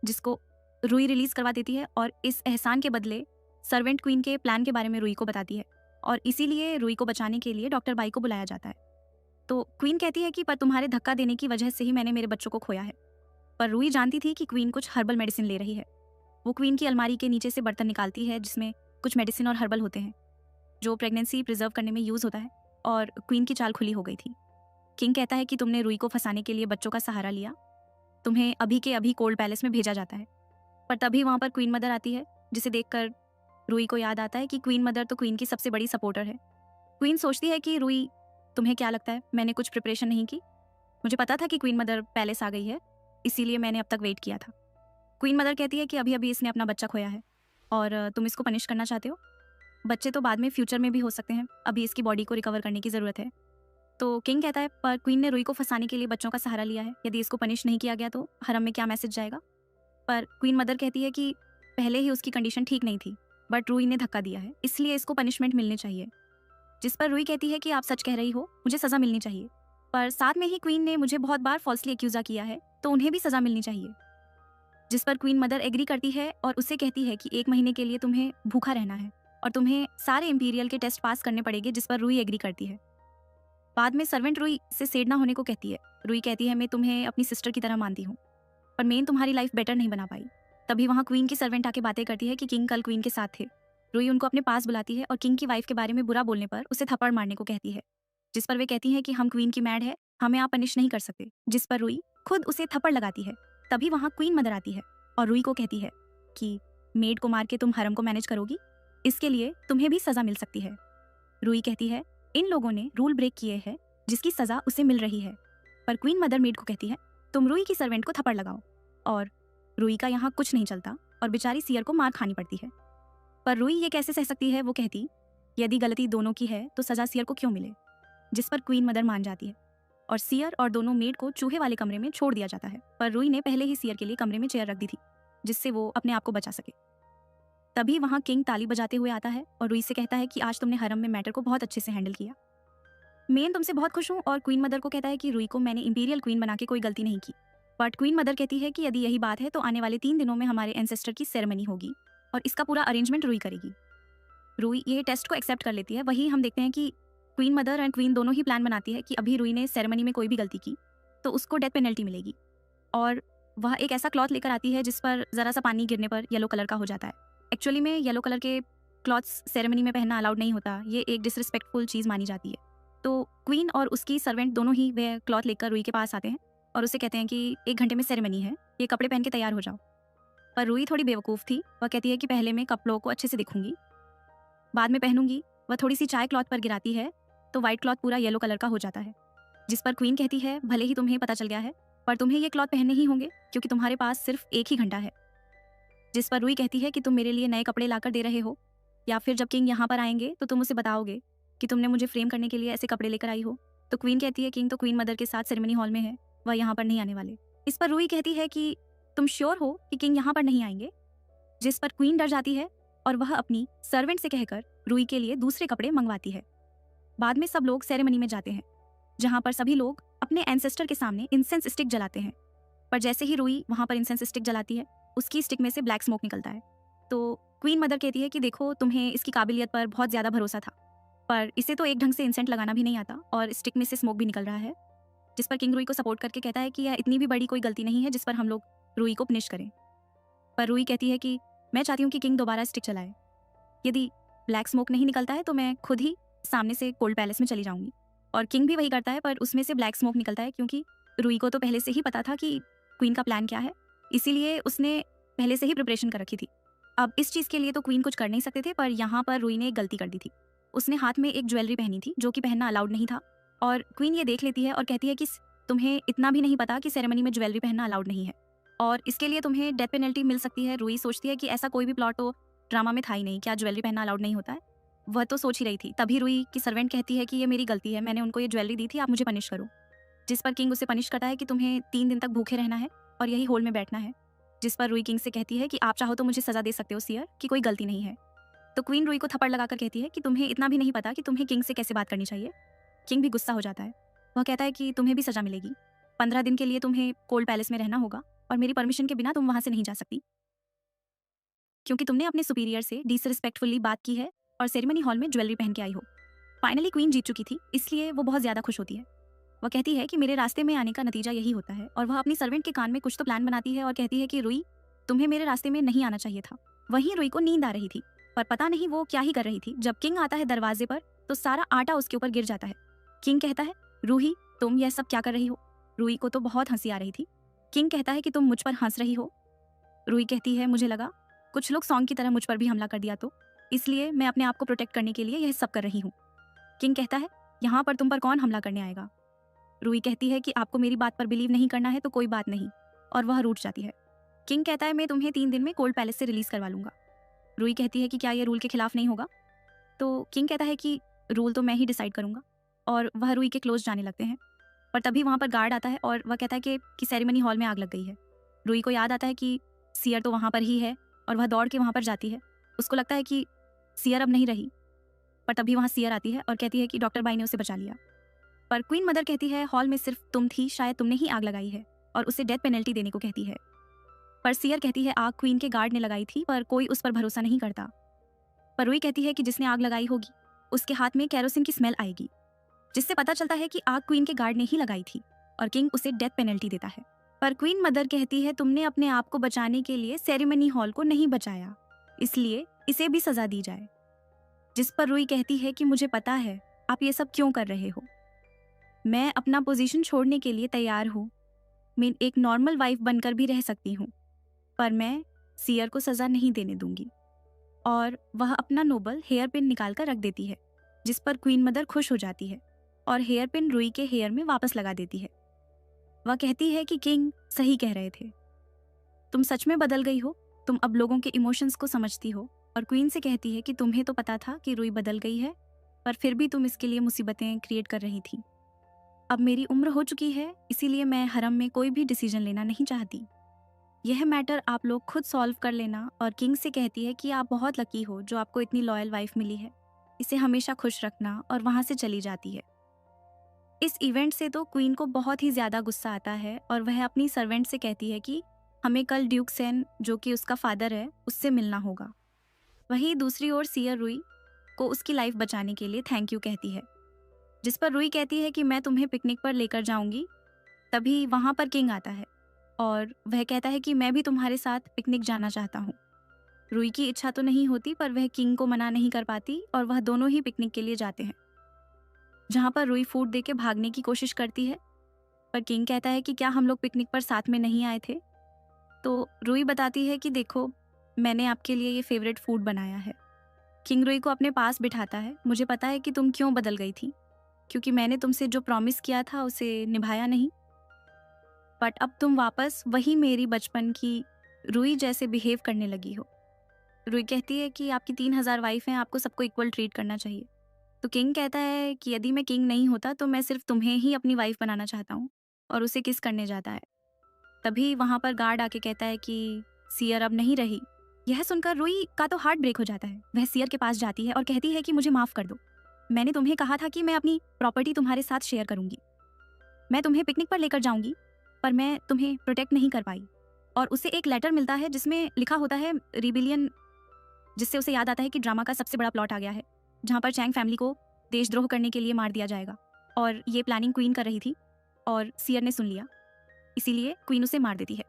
जिसको रूई रिलीज करवा देती है और इस एहसान के बदले सर्वेंट क्वीन के प्लान के बारे में रूई को बताती है और इसीलिए रूई को बचाने के लिए डॉक्टर बाई को बुलाया जाता है। तो क्वीन कहती है कि पर तुम्हारे धक्का देने की वजह से ही मैंने मेरे बच्चों को खोया है। पर रूई जानती थी कि क्वीन कुछ हर्बल मेडिसिन ले रही है। वो क्वीन की अलमारी के नीचे से बर्तन निकालती है जिसमें कुछ मेडिसिन और हर्बल होते हैं जो प्रेगनेंसी प्रिजर्व करने में यूज़ होता है, और क्वीन की चाल खुली हो गई थी। किंग कहता है कि तुमने रूई को फंसाने के लिए बच्चों का सहारा लिया, तुम्हें अभी के अभी कोल्ड पैलेस में भेजा जाता है। पर तभी वहाँ पर क्वीन मदर आती है, जिसे देखकर रूई को याद आता है कि क्वीन मदर तो क्वीन की सबसे बड़ी सपोर्टर है। क्वीन सोचती है कि रूई, तुम्हें क्या लगता है मैंने कुछ प्रिपरेशन नहीं की? मुझे पता था कि क्वीन मदर पैलेस आ गई है, इसीलिए मैंने अब तक वेट किया था। क्वीन मदर कहती है कि अभी अभी इसने अपना बच्चा खोया है और तुम इसको पनिश करना चाहते हो। बच्चे तो बाद में फ्यूचर में भी हो सकते हैं, अभी इसकी बॉडी को रिकवर करने की ज़रूरत है। तो किंग कहता है पर क्वीन ने रूई को फंसाने के लिए बच्चों का सहारा लिया है, यदि इसको पनिश नहीं किया गया तो हरम में क्या मैसेज जाएगा। पर क्वीन मदर कहती है कि पहले ही उसकी कंडीशन ठीक नहीं थी, बट रूई ने धक्का दिया है, इसलिए इसको पनिशमेंट मिलनी चाहिए। जिस पर रूई कहती है कि आप सच कह रही हो, मुझे सज़ा मिलनी चाहिए। पर साथ में ही क्वीन ने मुझे बहुत बार फॉल्सली एक्यूज़ा किया है, तो उन्हें भी सज़ा मिलनी चाहिए। जिस पर क्वीन मदर एग्री करती है और उससे कहती है कि 1 महीने के लिए तुम्हें भूखा रहना है और तुम्हें सारे इंपीरियल के टेस्ट पास करने पड़ेंगे, जिस पर रूई एग्री करती है। बाद में सर्वेंट रूई से सेडना होने को कहती है। रूई कहती है मैं तुम्हें अपनी सिस्टर की तरह मानती हूँ, पर मैं तुम्हारी लाइफ बेटर नहीं बना पाई। तभी वहाँ क्वीन की सर्वेंट आके बातें करती है कि किंग कल क्वीन के साथ थे। रूई उनको अपने पास बुलाती है और किंग की वाइफ के बारे में बुरा बोलने पर उसे थप्पड़ मारने को कहती है, जिस पर वे कहती है कि हम क्वीन की मैड है, हमें आप पनिश नहीं कर सकते। जिस पर रूई खुद उसे थप्पड़ लगाती है। तभी वहाँ क्वीन मदर आती है और रूई को कहती है कि मेड को मार के तुम हरम को मैनेज करोगी, इसके लिए तुम्हें भी सजा मिल सकती है। रूई कहती है इन लोगों ने रूल ब्रेक किए हैं जिसकी सजा उसे मिल रही है। पर क्वीन मदर मेड को कहती है तुम रूई की सर्वेंट को थप्पड़ लगाओ, और रूई का यहाँ कुछ नहीं चलता और बेचारी सियर को मार खानी पड़ती है। पर रुई ये कैसे सह सकती है। वो कहती यदि गलती दोनों की है तो सजा सियर को क्यों मिले। जिस पर क्वीन मदर मान जाती है और सियर और दोनों मेड को चूहे वाले कमरे में छोड़ दिया जाता है। पर रुई ने पहले ही सियर के लिए कमरे में चेयर रख दी थी जिससे वो अपने आप को बचा सके। तभी वहाँ किंग ताली बजाते हुए आता है और रुई से कहता है कि आज तुमने हरम में मैटर को बहुत अच्छे से हैंडल किया। मैं तुमसे बहुत खुश हूँ। और क्वीन मदर को कहता है कि रुई को मैंने इंपीरियल क्वीन बना के कोई गलती नहीं की। बट क्वीन मदर कहती है कि यदि यही बात है तो आने वाले 3 दिनों में हमारे एंसेस्टर की सेरेमनी होगी और इसका पूरा अरेंजमेंट रुई करेगी। रुई ये टेस्ट को एक्सेप्ट कर लेती है। वही हम देखते हैं कि क्वीन मदर एंड क्वीन दोनों ही प्लान बनाती है कि अभी रुई ने सेरेमनी में कोई भी गलती की तो उसको डेथ पेनल्टी मिलेगी। और वह एक ऐसा क्लॉथ लेकर आती है जिस पर ज़रा सा पानी गिरने पर येलो कलर का हो जाता है। एक्चुअली में येलो कलर के क्लॉथ्स सेरेमनी में पहनना अलाउड नहीं होता। ये एक डिसरिस्पेक्टफुल चीज़ मानी जाती है। तो क्वीन और उसकी सर्वेंट दोनों ही वह क्लॉथ लेकर रुई के पास आते हैं और उसे कहते हैं कि 1 घंटे में सेरेमनी है, ये कपड़े पहन के तैयार हो जाओ। पर रुई थोड़ी बेवकूफ़ थी। वह कहती है कि पहले मैं कपड़ों को अच्छे से दिखूंगी, बाद में पहनूंगी। वह थोड़ी सी चाय क्लॉथ पर गिराती है तो वाइट क्लॉथ पूरा येलो कलर का हो जाता है। जिस पर क्वीन कहती है भले ही तुम्हें पता चल गया है पर तुम्हें ये क्लॉथ पहनने ही होंगे क्योंकि तुम्हारे पास सिर्फ 1 ही घंटा है। जिस पर रुई कहती है कि तुम मेरे लिए नए कपड़े लाकर दे रहे हो या फिर जब किंग यहाँ पर आएंगे तो तुम उसे बताओगे कि तुमने मुझे फ्रेम करने के लिए ऐसे कपड़े लेकर आई हो। तो क्वीन कहती है किंग तो क्वीन मदर के साथ सेरेमनी हॉल में है, वह यहाँ पर नहीं आने वाले। इस पर रुई कहती है कि तुम श्योर हो कि किंग यहाँ पर नहीं आएंगे। जिस पर क्वीन डर जाती है और वह अपनी सर्वेंट से कहकर रुई के लिए दूसरे कपड़े मंगवाती है। बाद में सब लोग सेरेमनी में जाते हैं जहाँ पर सभी लोग अपने एंसेस्टर के सामने इंसेंस स्टिक जलाते हैं। पर जैसे ही रुई वहाँ पर इंसेंस स्टिक जलाती है उसकी स्टिक में से ब्लैक स्मोक निकलता है। तो क्वीन मदर कहती है कि देखो तुम्हें इसकी काबिलियत पर बहुत ज़्यादा भरोसा था पर इसे तो एक ढंग से इंसेंट लगाना भी नहीं आता और स्टिक में से स्मोक भी निकल रहा है। जिस पर किंग रुई को सपोर्ट करके कहता है कि यह इतनी भी बड़ी कोई गलती नहीं है जिस पर हम लोग रुई को पनिश करें। पर रुई कहती है कि मैं चाहती हूँ कि किंग दोबारा स्टिक चलाए। यदि ब्लैक स्मोक नहीं निकलता है तो मैं खुद ही सामने से कोल्ड पैलेस में चली जाऊंगी। और किंग भी वही करता है पर उसमें से ब्लैक स्मोक निकलता है क्योंकि रुई को तो पहले से ही पता था कि क्वीन का प्लान क्या है, इसीलिए उसने पहले से ही प्रिपरेशन कर रखी थी। अब इस चीज़ के लिए तो क्वीन कुछ कर नहीं सकते थे पर यहाँ पर रुई ने एक गलती कर दी थी। उसने हाथ में एक ज्वेलरी पहनी थी जो कि पहनना अलाउड नहीं था और क्वीन ये देख लेती है और कहती है कि तुम्हें इतना भी नहीं पता कि सेरेमनी में ज्वेलरी पहनना अलाउड नहीं है और इसके लिए तुम्हें डेथ पेनल्टी मिल सकती है। रुई सोचती है कि ऐसा कोई भी प्लॉट तो ड्रामा में था ही नहीं, क्या ज्वेलरी पहनना अलाउड नहीं होता है। वह तो सोच ही रही थी। तभी रुई की सर्वेंट कहती है कि ये मेरी गलती है, मैंने उनको ये ज्वेलरी दी थी, आप मुझे पनिश करो। जिस पर किंग उसे पनिश करता है कि तुम्हें 3 दिन तक भूखे रहना है और यही होल में बैठना है। जिस पर रुई किंग से कहती है कि आप चाहो तो मुझे सजा दे सकते हो सियर, कि कोई गलती नहीं है। तो क्वीन रुई को थप्पड़ लगाकर कहती है कि तुम्हें इतना भी नहीं पता कि तुम्हें किंग से कैसे बात करनी चाहिए। किंग भी गुस्सा हो जाता है। वह कहता है कि तुम्हें भी सजा मिलेगी, 15 दिन के लिए तुम्हें कोल्ड पैलेस में रहना होगा और मेरी परमिशन के बिना तुम वहां से नहीं जा सकती क्योंकि तुमने अपने सुपीरियर से डिसरिस्पेक्टफुली बात की है और सेरेमनी हॉल में ज्वेलरी पहन के आई हो। फाइनली क्वीन जीत चुकी थी इसलिए वो बहुत ज़्यादा खुश होती है। वह कहती है कि मेरे रास्ते में आने का नतीजा यही होता है और वह अपनी सर्वेंट के कान में कुछ तो प्लान बनाती है और कहती है कि रुई तुम्हें मेरे रास्ते में नहीं आना चाहिए था। वहीं रुई को नींद आ रही थी पर पता नहीं वो क्या ही कर रही थी। जब किंग आता है दरवाजे पर तो सारा आटा उसके ऊपर गिर जाता है। किंग कहता है रूही तुम यह सब क्या कर रही हो। रुई को तो बहुत हंसी आ रही थी। किंग कहता है कि तुम मुझ पर हंस रही हो। रुई कहती है मुझे लगा कुछ लोग सॉन्ग की तरह मुझ पर भी हमला कर दिया तो इसलिए मैं अपने आप को प्रोटेक्ट करने के लिए यह सब कर रही हूँ। किंग कहता है यहाँ पर तुम पर कौन हमला करने आएगा। रुई कहती है कि आपको मेरी बात पर बिलीव नहीं करना है तो कोई बात नहीं और वह रूठ जाती है। किंग कहता है मैं तुम्हें 3 दिन में कोल्ड पैलेस से रिलीज करवा लूंगा। रुई कहती है कि क्या यह रूल के खिलाफ नहीं होगा। तो किंग कहता है कि रूल तो मैं ही डिसाइड करूंगा और वह रुई के क्लोज जाने लगते हैं। पर तभी वहाँ पर गार्ड आता है और वह कहता है कि सेरेमनी हॉल में आग लग गई है। रुई को याद आता है कि सियर तो वहाँ पर ही है और वह दौड़ के वहाँ पर जाती है। उसको लगता है कि सियर अब नहीं रही पर तभी वहाँ सियर आती है और कहती है कि डॉक्टर बाई ने उसे बचा लिया। पर क्वीन मदर कहती है हॉल में सिर्फ तुम थी, शायद तुमने ही आग लगाई है और उसे डेथ पेनल्टी देने को कहती है। पर सियर कहती है आग क्वीन के गार्ड ने लगाई थी पर कोई उस पर भरोसा नहीं करता। पर रुई कहती है कि जिसने आग लगाई होगी उसके हाथ में कैरोसिन की स्मेल आएगी जिससे पता चलता है कि आग क्वीन के गार्ड ने ही लगाई थी और किंग उसे डेथ पेनल्टी देता है। पर क्वीन मदर कहती है तुमने अपने आप को बचाने के लिए सेरेमनी हॉल को नहीं बचाया, इसलिए इसे भी सजा दी जाए। जिस पर रुई कहती है कि मुझे पता है आप ये सब क्यों कर रहे हो, मैं अपना पोजीशन छोड़ने के लिए तैयार हूँ, मैं एक नॉर्मल वाइफ बनकर भी रह सकती हूँ पर मैं सियर को सजा नहीं देने दूंगी। और वह अपना नोबल हेयर पिन निकाल कर रख देती है जिस पर क्वीन मदर खुश हो जाती है और हेयर पिन रुई के हेयर में वापस लगा देती है। वह कहती है कि किंग सही कह रहे थे, तुम सच में बदल गई हो, तुम अब लोगों के इमोशंस को समझती हो और क्वीन से कहती है कि तुम्हें तो पता था कि रुई बदल गई है, पर फिर भी तुम इसके लिए मुसीबतें क्रिएट कर रही थी। अब मेरी उम्र हो चुकी है, इसीलिए मैं हरम में कोई भी डिसीजन लेना नहीं चाहती। यह मैटर आप लोग खुद सॉल्व कर लेना। और किंग से कहती है कि आप बहुत लकी हो जो आपको इतनी लॉयल वाइफ मिली है, इसे हमेशा खुश रखना, और वहाँ से चली जाती है। इस इवेंट से तो क्वीन को बहुत ही ज़्यादा गुस्सा आता है और वह अपनी सर्वेंट से कहती है कि हमें कल ड्यूक सेन, जो कि उसका फादर है, उससे मिलना होगा। वहीं दूसरी ओर सियर रुई को उसकी लाइफ बचाने के लिए थैंक यू कहती है, जिस पर रुई कहती है कि मैं तुम्हें पिकनिक पर लेकर जाऊंगी। तभी वहाँ पर किंग आता है और वह कहता है कि मैं भी तुम्हारे साथ पिकनिक जाना चाहता हूँ। रुई की इच्छा तो नहीं होती, पर वह किंग को मना नहीं कर पाती और वह दोनों ही पिकनिक के लिए जाते हैं, जहाँ पर रुई फूड दे के भागने की कोशिश करती है। पर किंग कहता है कि क्या हम लोग पिकनिक पर साथ में नहीं आए थे? तो रुई बताती है कि देखो, मैंने आपके लिए ये फेवरेट फूड बनाया है। किंग रुई को अपने पास बिठाता है। मुझे पता है कि तुम क्यों बदल गई थी, क्योंकि मैंने तुमसे जो प्रॉमिस किया था उसे निभाया नहीं, बट अब तुम वापस वही मेरी बचपन की रुई जैसे बिहेव करने लगी हो। रुई कहती है कि आपकी 3000 वाइफ हैं, आपको सबको इक्वल ट्रीट करना चाहिए। तो किंग कहता है कि यदि मैं किंग नहीं होता तो मैं सिर्फ तुम्हें ही अपनी वाइफ बनाना चाहता हूँ, और उसे किस करने जाता है। तभी वहाँ पर गार्ड आके कहता है कि सियर अब नहीं रही। यह सुनकर रुई का तो हार्ट ब्रेक हो जाता है। वह सियर के पास जाती है और कहती है कि मुझे माफ़ कर दो, मैंने तुम्हें कहा था कि मैं अपनी प्रॉपर्टी तुम्हारे साथ शेयर करूंगी, मैं तुम्हें पिकनिक पर लेकर जाऊंगी, पर मैं तुम्हें प्रोटेक्ट नहीं कर पाई। और उसे एक लेटर मिलता है जिसमें लिखा होता है रिबिलियन, जिससे उसे याद आता है कि ड्रामा का सबसे बड़ा प्लॉट आ गया है, जहाँ पर चैंग फैमिली को देशद्रोह करने के लिए मार दिया जाएगा। और ये प्लानिंग क्वीन कर रही थी और सियर ने सुन लिया, इसीलिए क्वीन उसे मार देती है।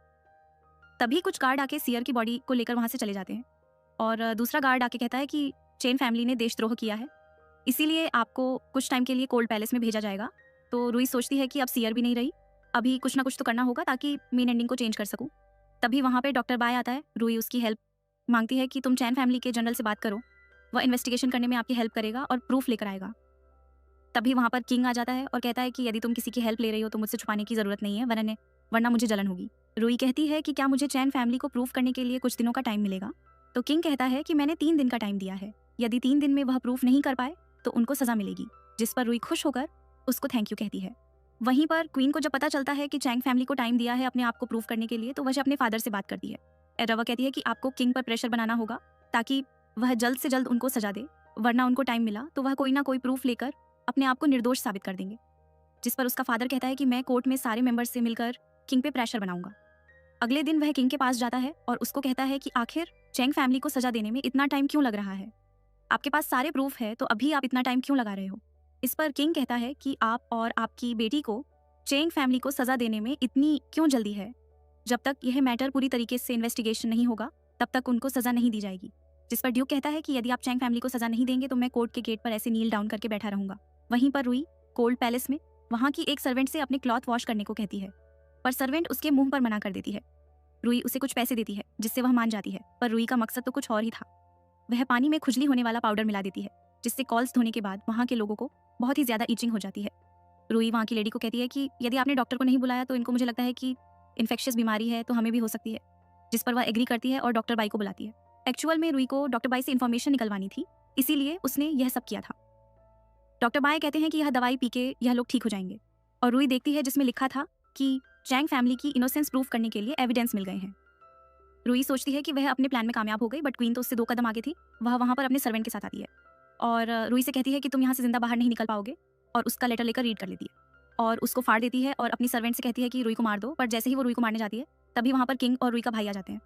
तभी कुछ गार्ड आके सियर की बॉडी को लेकर वहाँ से चले जाते हैं और दूसरा गार्ड आके कहता है कि चेन फैमिली ने देशद्रोह किया है, इसीलिए आपको कुछ टाइम के लिए कोल्ड पैलेस में भेजा जाएगा। तो रुई सोचती है कि अब सियर भी नहीं रही, अभी कुछ ना कुछ तो करना होगा ताकि मेन एंडिंग को चेंज कर सकूं। तभी वहाँ पे डॉक्टर बाय आता है। रुई उसकी हेल्प मांगती है कि तुम चैन फैमिली के जनरल से बात करो, वह इन्वेस्टिगेशन करने में आपकी हेल्प करेगा और प्रूफ लेकर आएगा। तभी वहाँ पर किंग आ जाता है और कहता है कि यदि तुम किसी की हेल्प ले रही हो तो मुझसे छुपाने की ज़रूरत नहीं है, वरना मुझे जलन होगी। रुई कहती है कि क्या मुझे चैन फैमिली को प्रूफ करने के लिए कुछ दिनों का टाइम मिलेगा? तो किंग कहता है कि मैंने 3 दिन का टाइम दिया है, यदि 3 दिन में वह प्रूफ नहीं कर पाए तो उनको सज़ा मिलेगी। जिस पर रुई खुश होकर उसको थैंक यू कहती है। वहीं पर क्वीन को जब पता चलता है कि चैंग फैमिली को टाइम दिया है अपने आप को प्रूफ करने के लिए, तो वह अपने फादर से बात करती है। रवा कहती है कि आपको किंग पर प्रेशर बनाना होगा ताकि वह जल्द से जल्द उनको सजा दे, वरना उनको टाइम मिला तो वह कोई ना कोई प्रूफ लेकर अपने आप को निर्दोष साबित कर देंगे। जिस पर उसका फादर कहता है कि मैं कोर्ट में सारे मेंबर्स से मिलकर किंग पे प्रेशर बनाऊंगा। अगले दिन वह किंग के पास जाता है और उसको कहता है कि आखिर चैंग फैमिली को सजा देने में इतना टाइम क्यों लग रहा है? आपके पास सारे प्रूफ है, तो अभी आप इतना टाइम क्यों लगा रहे हो? इस पर किंग कहता है कि आप और आपकी बेटी को चैंग फैमिली को सजा देने में इतनी क्यों जल्दी है? जब तक यह मैटर पूरी तरीके से इन्वेस्टिगेशन नहीं होगा तब तक उनको सजा नहीं दी जाएगी। जिस पर ड्यूक कहता है कि यदि आप चैंग फैमिली को सजा नहीं देंगे तो मैं कोर्ट के गेट पर ऐसे नील डाउन करके बैठा रहूंगा। वहीं पर रुई कोल्ड पैलेस में वहाँ की एक सर्वेंट से अपने क्लॉथ वॉश करने को कहती है, पर सर्वेंट उसके मुंह पर मना कर देती है। रुई उसे कुछ पैसे देती है जिससे वह मान जाती है, पर रुई का मकसद तो कुछ और ही था। वह पानी में खुजली होने वाला पाउडर मिला देती है, जिससे कॉल्स धोने के बाद वहाँ के लोगों को बहुत ही ज़्यादा ईचिंग हो जाती है। रुई वहाँ की लेडी को कहती है कि यदि आपने डॉक्टर को नहीं बुलाया तो इनको मुझे लगता है कि इन्फेक्शियस बीमारी है, तो हमें भी हो सकती है। जिस पर वह एग्री करती है और डॉक्टर बाई को बुलाती है। एक्चुअल में रुई को डॉक्टर बाई से इन्फॉर्मेशन निकलवानी थी, इसीलिए उसने यह सब किया था। डॉक्टर बाई कहते हैं कि यह दवाई पी के यह लोग ठीक हो जाएंगे, और रुई देखती है जिसमें लिखा था कि चैंग फैमिली की इनोसेंस प्रूफ करने के लिए एविडेंस मिल गए हैं। रुई सोचती है कि वह अपने प्लान में कामयाब हो गई, बट क्वीन तो उससे 2 कदम आगे थी। वह वहाँ पर अपने सर्वेंट के साथ आती है और रुई से कहती है कि तुम यहाँ से जिंदा बाहर नहीं निकल पाओगे, और उसका लेटर लेकर रीड कर लेती है और उसको फाड़ देती है और अपनी सर्वेंट से कहती है कि रुई को मार दो। पर जैसे ही वो रुई को मारने जाती है तभी वहाँ पर किंग और रुई का भाई आ जाते हैं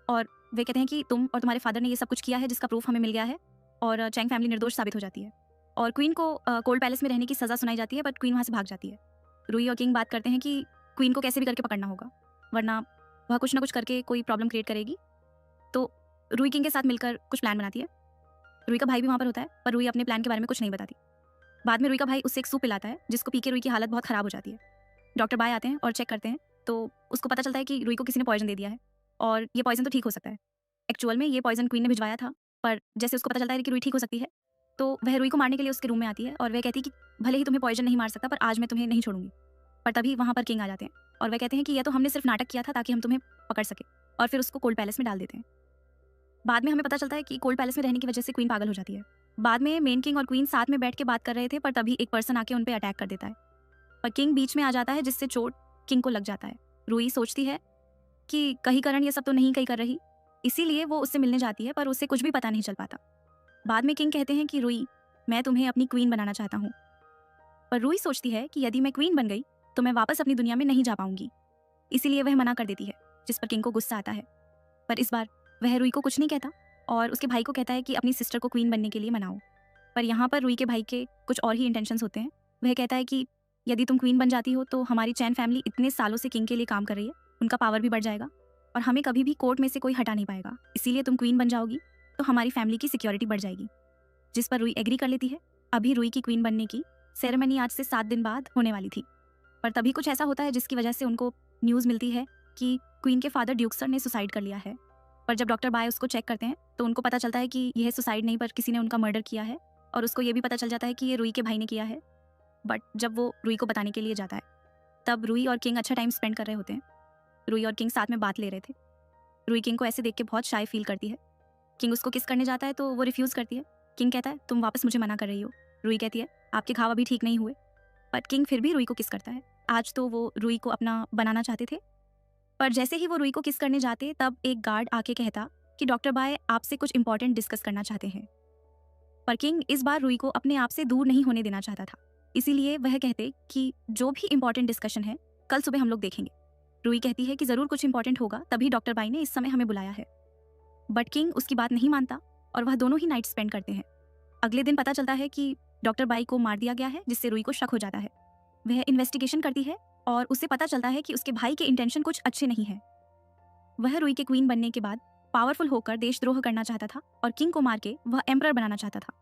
और वे कहते हैं कि तुम और तुम्हारे फादर ने ये सब कुछ किया है जिसका प्रूफ हमें मिल गया है, और चैंग फैमिली निर्दोष साबित हो जाती है और क्वीन को कोल्ड पैलेस में रहने की सज़ा सुनाई जाती है, बट क्वीन वहाँ से भाग जाती है। रुई और किंग बात करते हैं कि क्वीन को कैसे भी करके पकड़ना होगा, वरना वह कुछ ना कुछ करके कोई प्रॉब्लम क्रिएट करेगी। तो रुई किंग के साथ मिलकर कुछ प्लान बनाती है। रुई का भाई भी वहाँ पर होता है, पर रुई अपने प्लान के बारे में कुछ नहीं बताती। बाद में रुई का भाई उससे एक सूप पिलाता है जिसको पी के रुई की हालत बहुत ख़राब हो जाती है। डॉक्टर बाय आते हैं और चेक करते हैं, तो उसको पता चलता है कि रुई को किसी ने पॉइजन दे दिया है और ये पॉइजन तो ठीक हो सकता है। एक्चुअल में ये पॉइजन क्वीन ने भिजवाया था, पर जैसे उसको पता चलता है कि रुई ठीक हो सकती है तो वह रुई को मारने के लिए उसके रूम में आती है और वह कहती है कि भले ही तुम्हें पॉइजन नहीं मार सकता, पर आज मैं तुम्हें नहीं छोड़ूंगी। पर तभी वहाँ पर किंग आ जाते हैं और वह कहते हैं कि यह तो हमने सिर्फ नाटक किया था ताकि हम तुम्हें पकड़ सके, और फिर उसको कोल्ड पैलेस में डाल देते हैं। बाद में हमें पता चलता है कि कोल्ड पैलेस में रहने की वजह से क्वीन पागल हो जाती है। बाद में मेन किंग और क्वीन साथ में बैठ के बात कर रहे थे, पर तभी एक पर्सन आके उन पे अटैक कर देता है। पर किंग बीच में आ जाता है, जिससे चोट किंग को लग जाता है। रूही सोचती है कि कहीं करण ये सब तो नहीं कहीं कर रही, इसीलिए वो उससे मिलने जाती है, पर उसे कुछ भी पता नहीं चल पाता। बाद में किंग कहते हैं कि रूही, मैं तुम्हें अपनी क्वीन बनाना चाहता हूँ। पर रूही सोचती है कि यदि मैं क्वीन बन गई तो मैं वापस अपनी दुनिया में नहीं जा पाऊंगी, इसीलिए वह मना कर देती है, जिस पर किंग को गुस्सा आता है। पर इस बार वह रूही को कुछ नहीं कहता और उसके भाई को कहता है कि अपनी सिस्टर को क्वीन बनने के लिए मनाओ। पर यहाँ पर रूही के भाई के कुछ और ही इंटेंशंस होते हैं। वह कहता है कि यदि तुम क्वीन बन जाती हो तो हमारी चैन फैमिली इतने सालों से किंग के लिए काम कर रही है, उनका पावर भी बढ़ जाएगा और हमें कभी भी कोर्ट में से कोई हटा नहीं पाएगा, इसीलिए तुम क्वीन बन जाओगी तो हमारी फैमिली की सिक्योरिटी बढ़ जाएगी। जिस पर रूही एग्री कर लेती है। अभी रूही की क्वीन बनने की सेरेमनी आज से 7 दिन बाद होने वाली थी, पर तभी कुछ ऐसा होता है जिसकी वजह से उनको न्यूज़ मिलती है कि क्वीन के फादर ड्यूक सर ने सुसाइड कर लिया है। पर जब डॉक्टर बाय उसको चेक करते हैं तो उनको पता चलता है कि यह सुसाइड नहीं, पर किसी ने उनका मर्डर किया है और उसको ये भी पता चल जाता है कि ये रूही के भाई ने किया है। बट जब वो रूही को बताने के लिए जाता है तब रूही और किंग अच्छा टाइम स्पेंड कर रहे होते हैं। रूही और किंग साथ में बात ले रहे थे। रूही किंग को ऐसे देख के बहुत शाय फील करती है। किंग उसको किस करने जाता है तो वो रिफ्यूज़ करती है। किंग कहता है तुम वापस मुझे मना कर रही हो। रूही कहती है आपके घाव अभी ठीक नहीं हुए, पर किंग फिर भी रूही को किस करता है। आज तो वो रूही को अपना बनाना चाहते थे, पर जैसे ही वो रूही को किस करने जाते तब एक गार्ड आके कहता कि डॉक्टर बाय आपसे कुछ इंपॉर्टेंट डिस्कस करना चाहते हैं। पर किंग इस बार रूही को अपने आप से दूर नहीं होने देना चाहता था, इसीलिए वह कहते कि जो भी इंपॉर्टेंट डिस्कशन है कल सुबह हम लोग देखेंगे। रूही कहती है कि ज़रूर कुछ इंपॉर्टेंट होगा, तभी डॉक्टर बाय ने इस समय हमें बुलाया है। बट किंग उसकी बात नहीं मानता और वह दोनों ही नाइट स्पेंड करते हैं। अगले दिन पता चलता है कि डॉक्टर बाई को मार दिया गया है, जिससे रूही को शक हो जाता है। वह इन्वेस्टिगेशन करती है और उसे पता चलता है कि उसके भाई के इंटेंशन कुछ अच्छे नहीं है। वह रूही के क्वीन बनने के बाद पावरफुल होकर देशद्रोह करना चाहता था और किंग को मार के वह एम्परर बनाना चाहता था।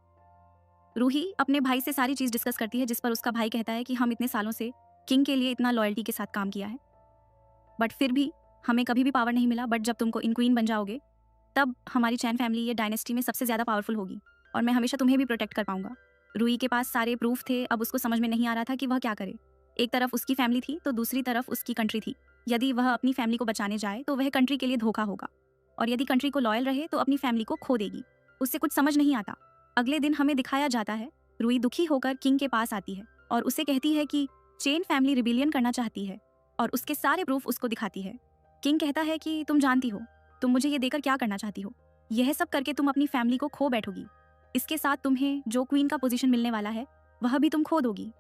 रूही अपने भाई से सारी चीज़ डिस्कस करती है, जिस पर उसका भाई कहता है कि हम इतने सालों से किंग के लिए इतना लॉयल्टी के साथ काम किया है, बट फिर भी हमें कभी भी पावर नहीं मिला। बट जब तुमको इन क्वीन बन जाओगे तब हमारी चैन फैमिली ये डायनेस्टी में सबसे ज़्यादा पावरफुल होगी और मैं हमेशा तुम्हें भी प्रोटेक्ट कर पाऊंगा। रूही के पास सारे प्रूफ थे, अब उसको समझ में नहीं आ रहा था कि वह क्या करे। एक तरफ उसकी फैमिली थी तो दूसरी तरफ उसकी कंट्री थी। यदि वह अपनी फैमिली को बचाने जाए तो वह कंट्री के लिए धोखा होगा, और यदि कंट्री को लॉयल रहे तो अपनी फैमिली को खो देगी। उससे कुछ समझ नहीं आता। अगले दिन हमें दिखाया जाता है रूही दुखी होकर किंग के पास आती है और उसे कहती है कि चेन फैमिली रिबिलियन करना चाहती है और उसके सारे प्रूफ उसको दिखाती है। किंग कहता है कि तुम जानती हो तुम मुझे ये देकर क्या करना चाहती हो, यह सब करके तुम अपनी फैमिली को खो बैठोगी। इसके साथ तुम्हें जो क्वीन का पोजीशन मिलने वाला है वह भी तुम खो दोगी।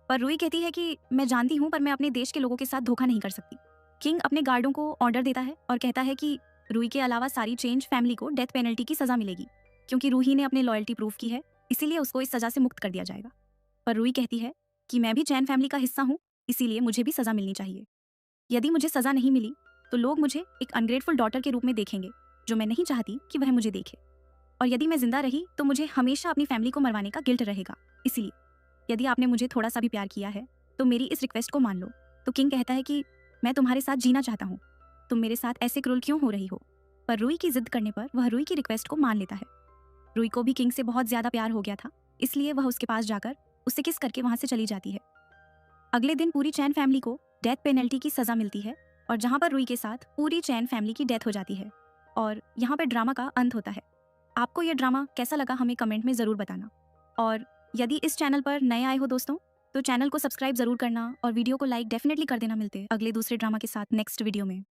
पर रूही कहती है कि मैं जानती हूँ, पर मैं अपने देश के लोगों के साथ धोखा नहीं कर सकती। किंग अपने गार्डों को ऑर्डर देता है और कहता है कि रूही के अलावा सारी चेंज फैमिली को डेथ पेनल्टी की सजा मिलेगी, क्योंकि रूही ने अपनी लॉयल्टी प्रूफ की है, इसीलिए उसको इस सजा से मुक्त कर दिया जाएगा। पर रूही कहती है कि मैं भी चैन फैमिली का हिस्सा हूँ, इसीलिए मुझे भी सजा मिलनी चाहिए। यदि मुझे सजा नहीं मिली तो लोग मुझे एक अनग्रेटफुल डॉटर के रूप में देखेंगे, जो मैं नहीं चाहती कि वह मुझे देखे। और यदि मैं जिंदा रही तो मुझे हमेशा अपनी फैमिली को मरवाने का गिल्ट रहेगा। इसीलिए यदि आपने मुझे थोड़ा सा भी प्यार किया है तो मेरी इस रिक्वेस्ट को मान लो। तो किंग कहता है कि मैं तुम्हारे साथ जीना चाहता हूँ, तुम मेरे साथ ऐसे क्रूर क्यों हो रही हो। पर रूही की जिद करने पर वह रूही की रिक्वेस्ट को मान लेता है। रूही को भी किंग से बहुत ज्यादा प्यार हो गया था, इसलिए वह उसके पास जाकर उससे किस करके वहां से चली जाती है। अगले दिन पूरी चैन फैमिली को डेथ पेनल्टी की सजा मिलती है, और जहां पर रूही के साथ पूरी चैन फैमिली की डेथ हो जाती है, और यहाँ पर ड्रामा का अंत होता है। आपको यह ड्रामा कैसा लगा हमें कमेंट में ज़रूर बताना, और यदि इस चैनल पर नए आए हो दोस्तों तो चैनल को सब्सक्राइब ज़रूर करना और वीडियो को लाइक डेफिनेटली कर देना। मिलते हैं अगले दूसरे ड्रामा के साथ नेक्स्ट वीडियो में।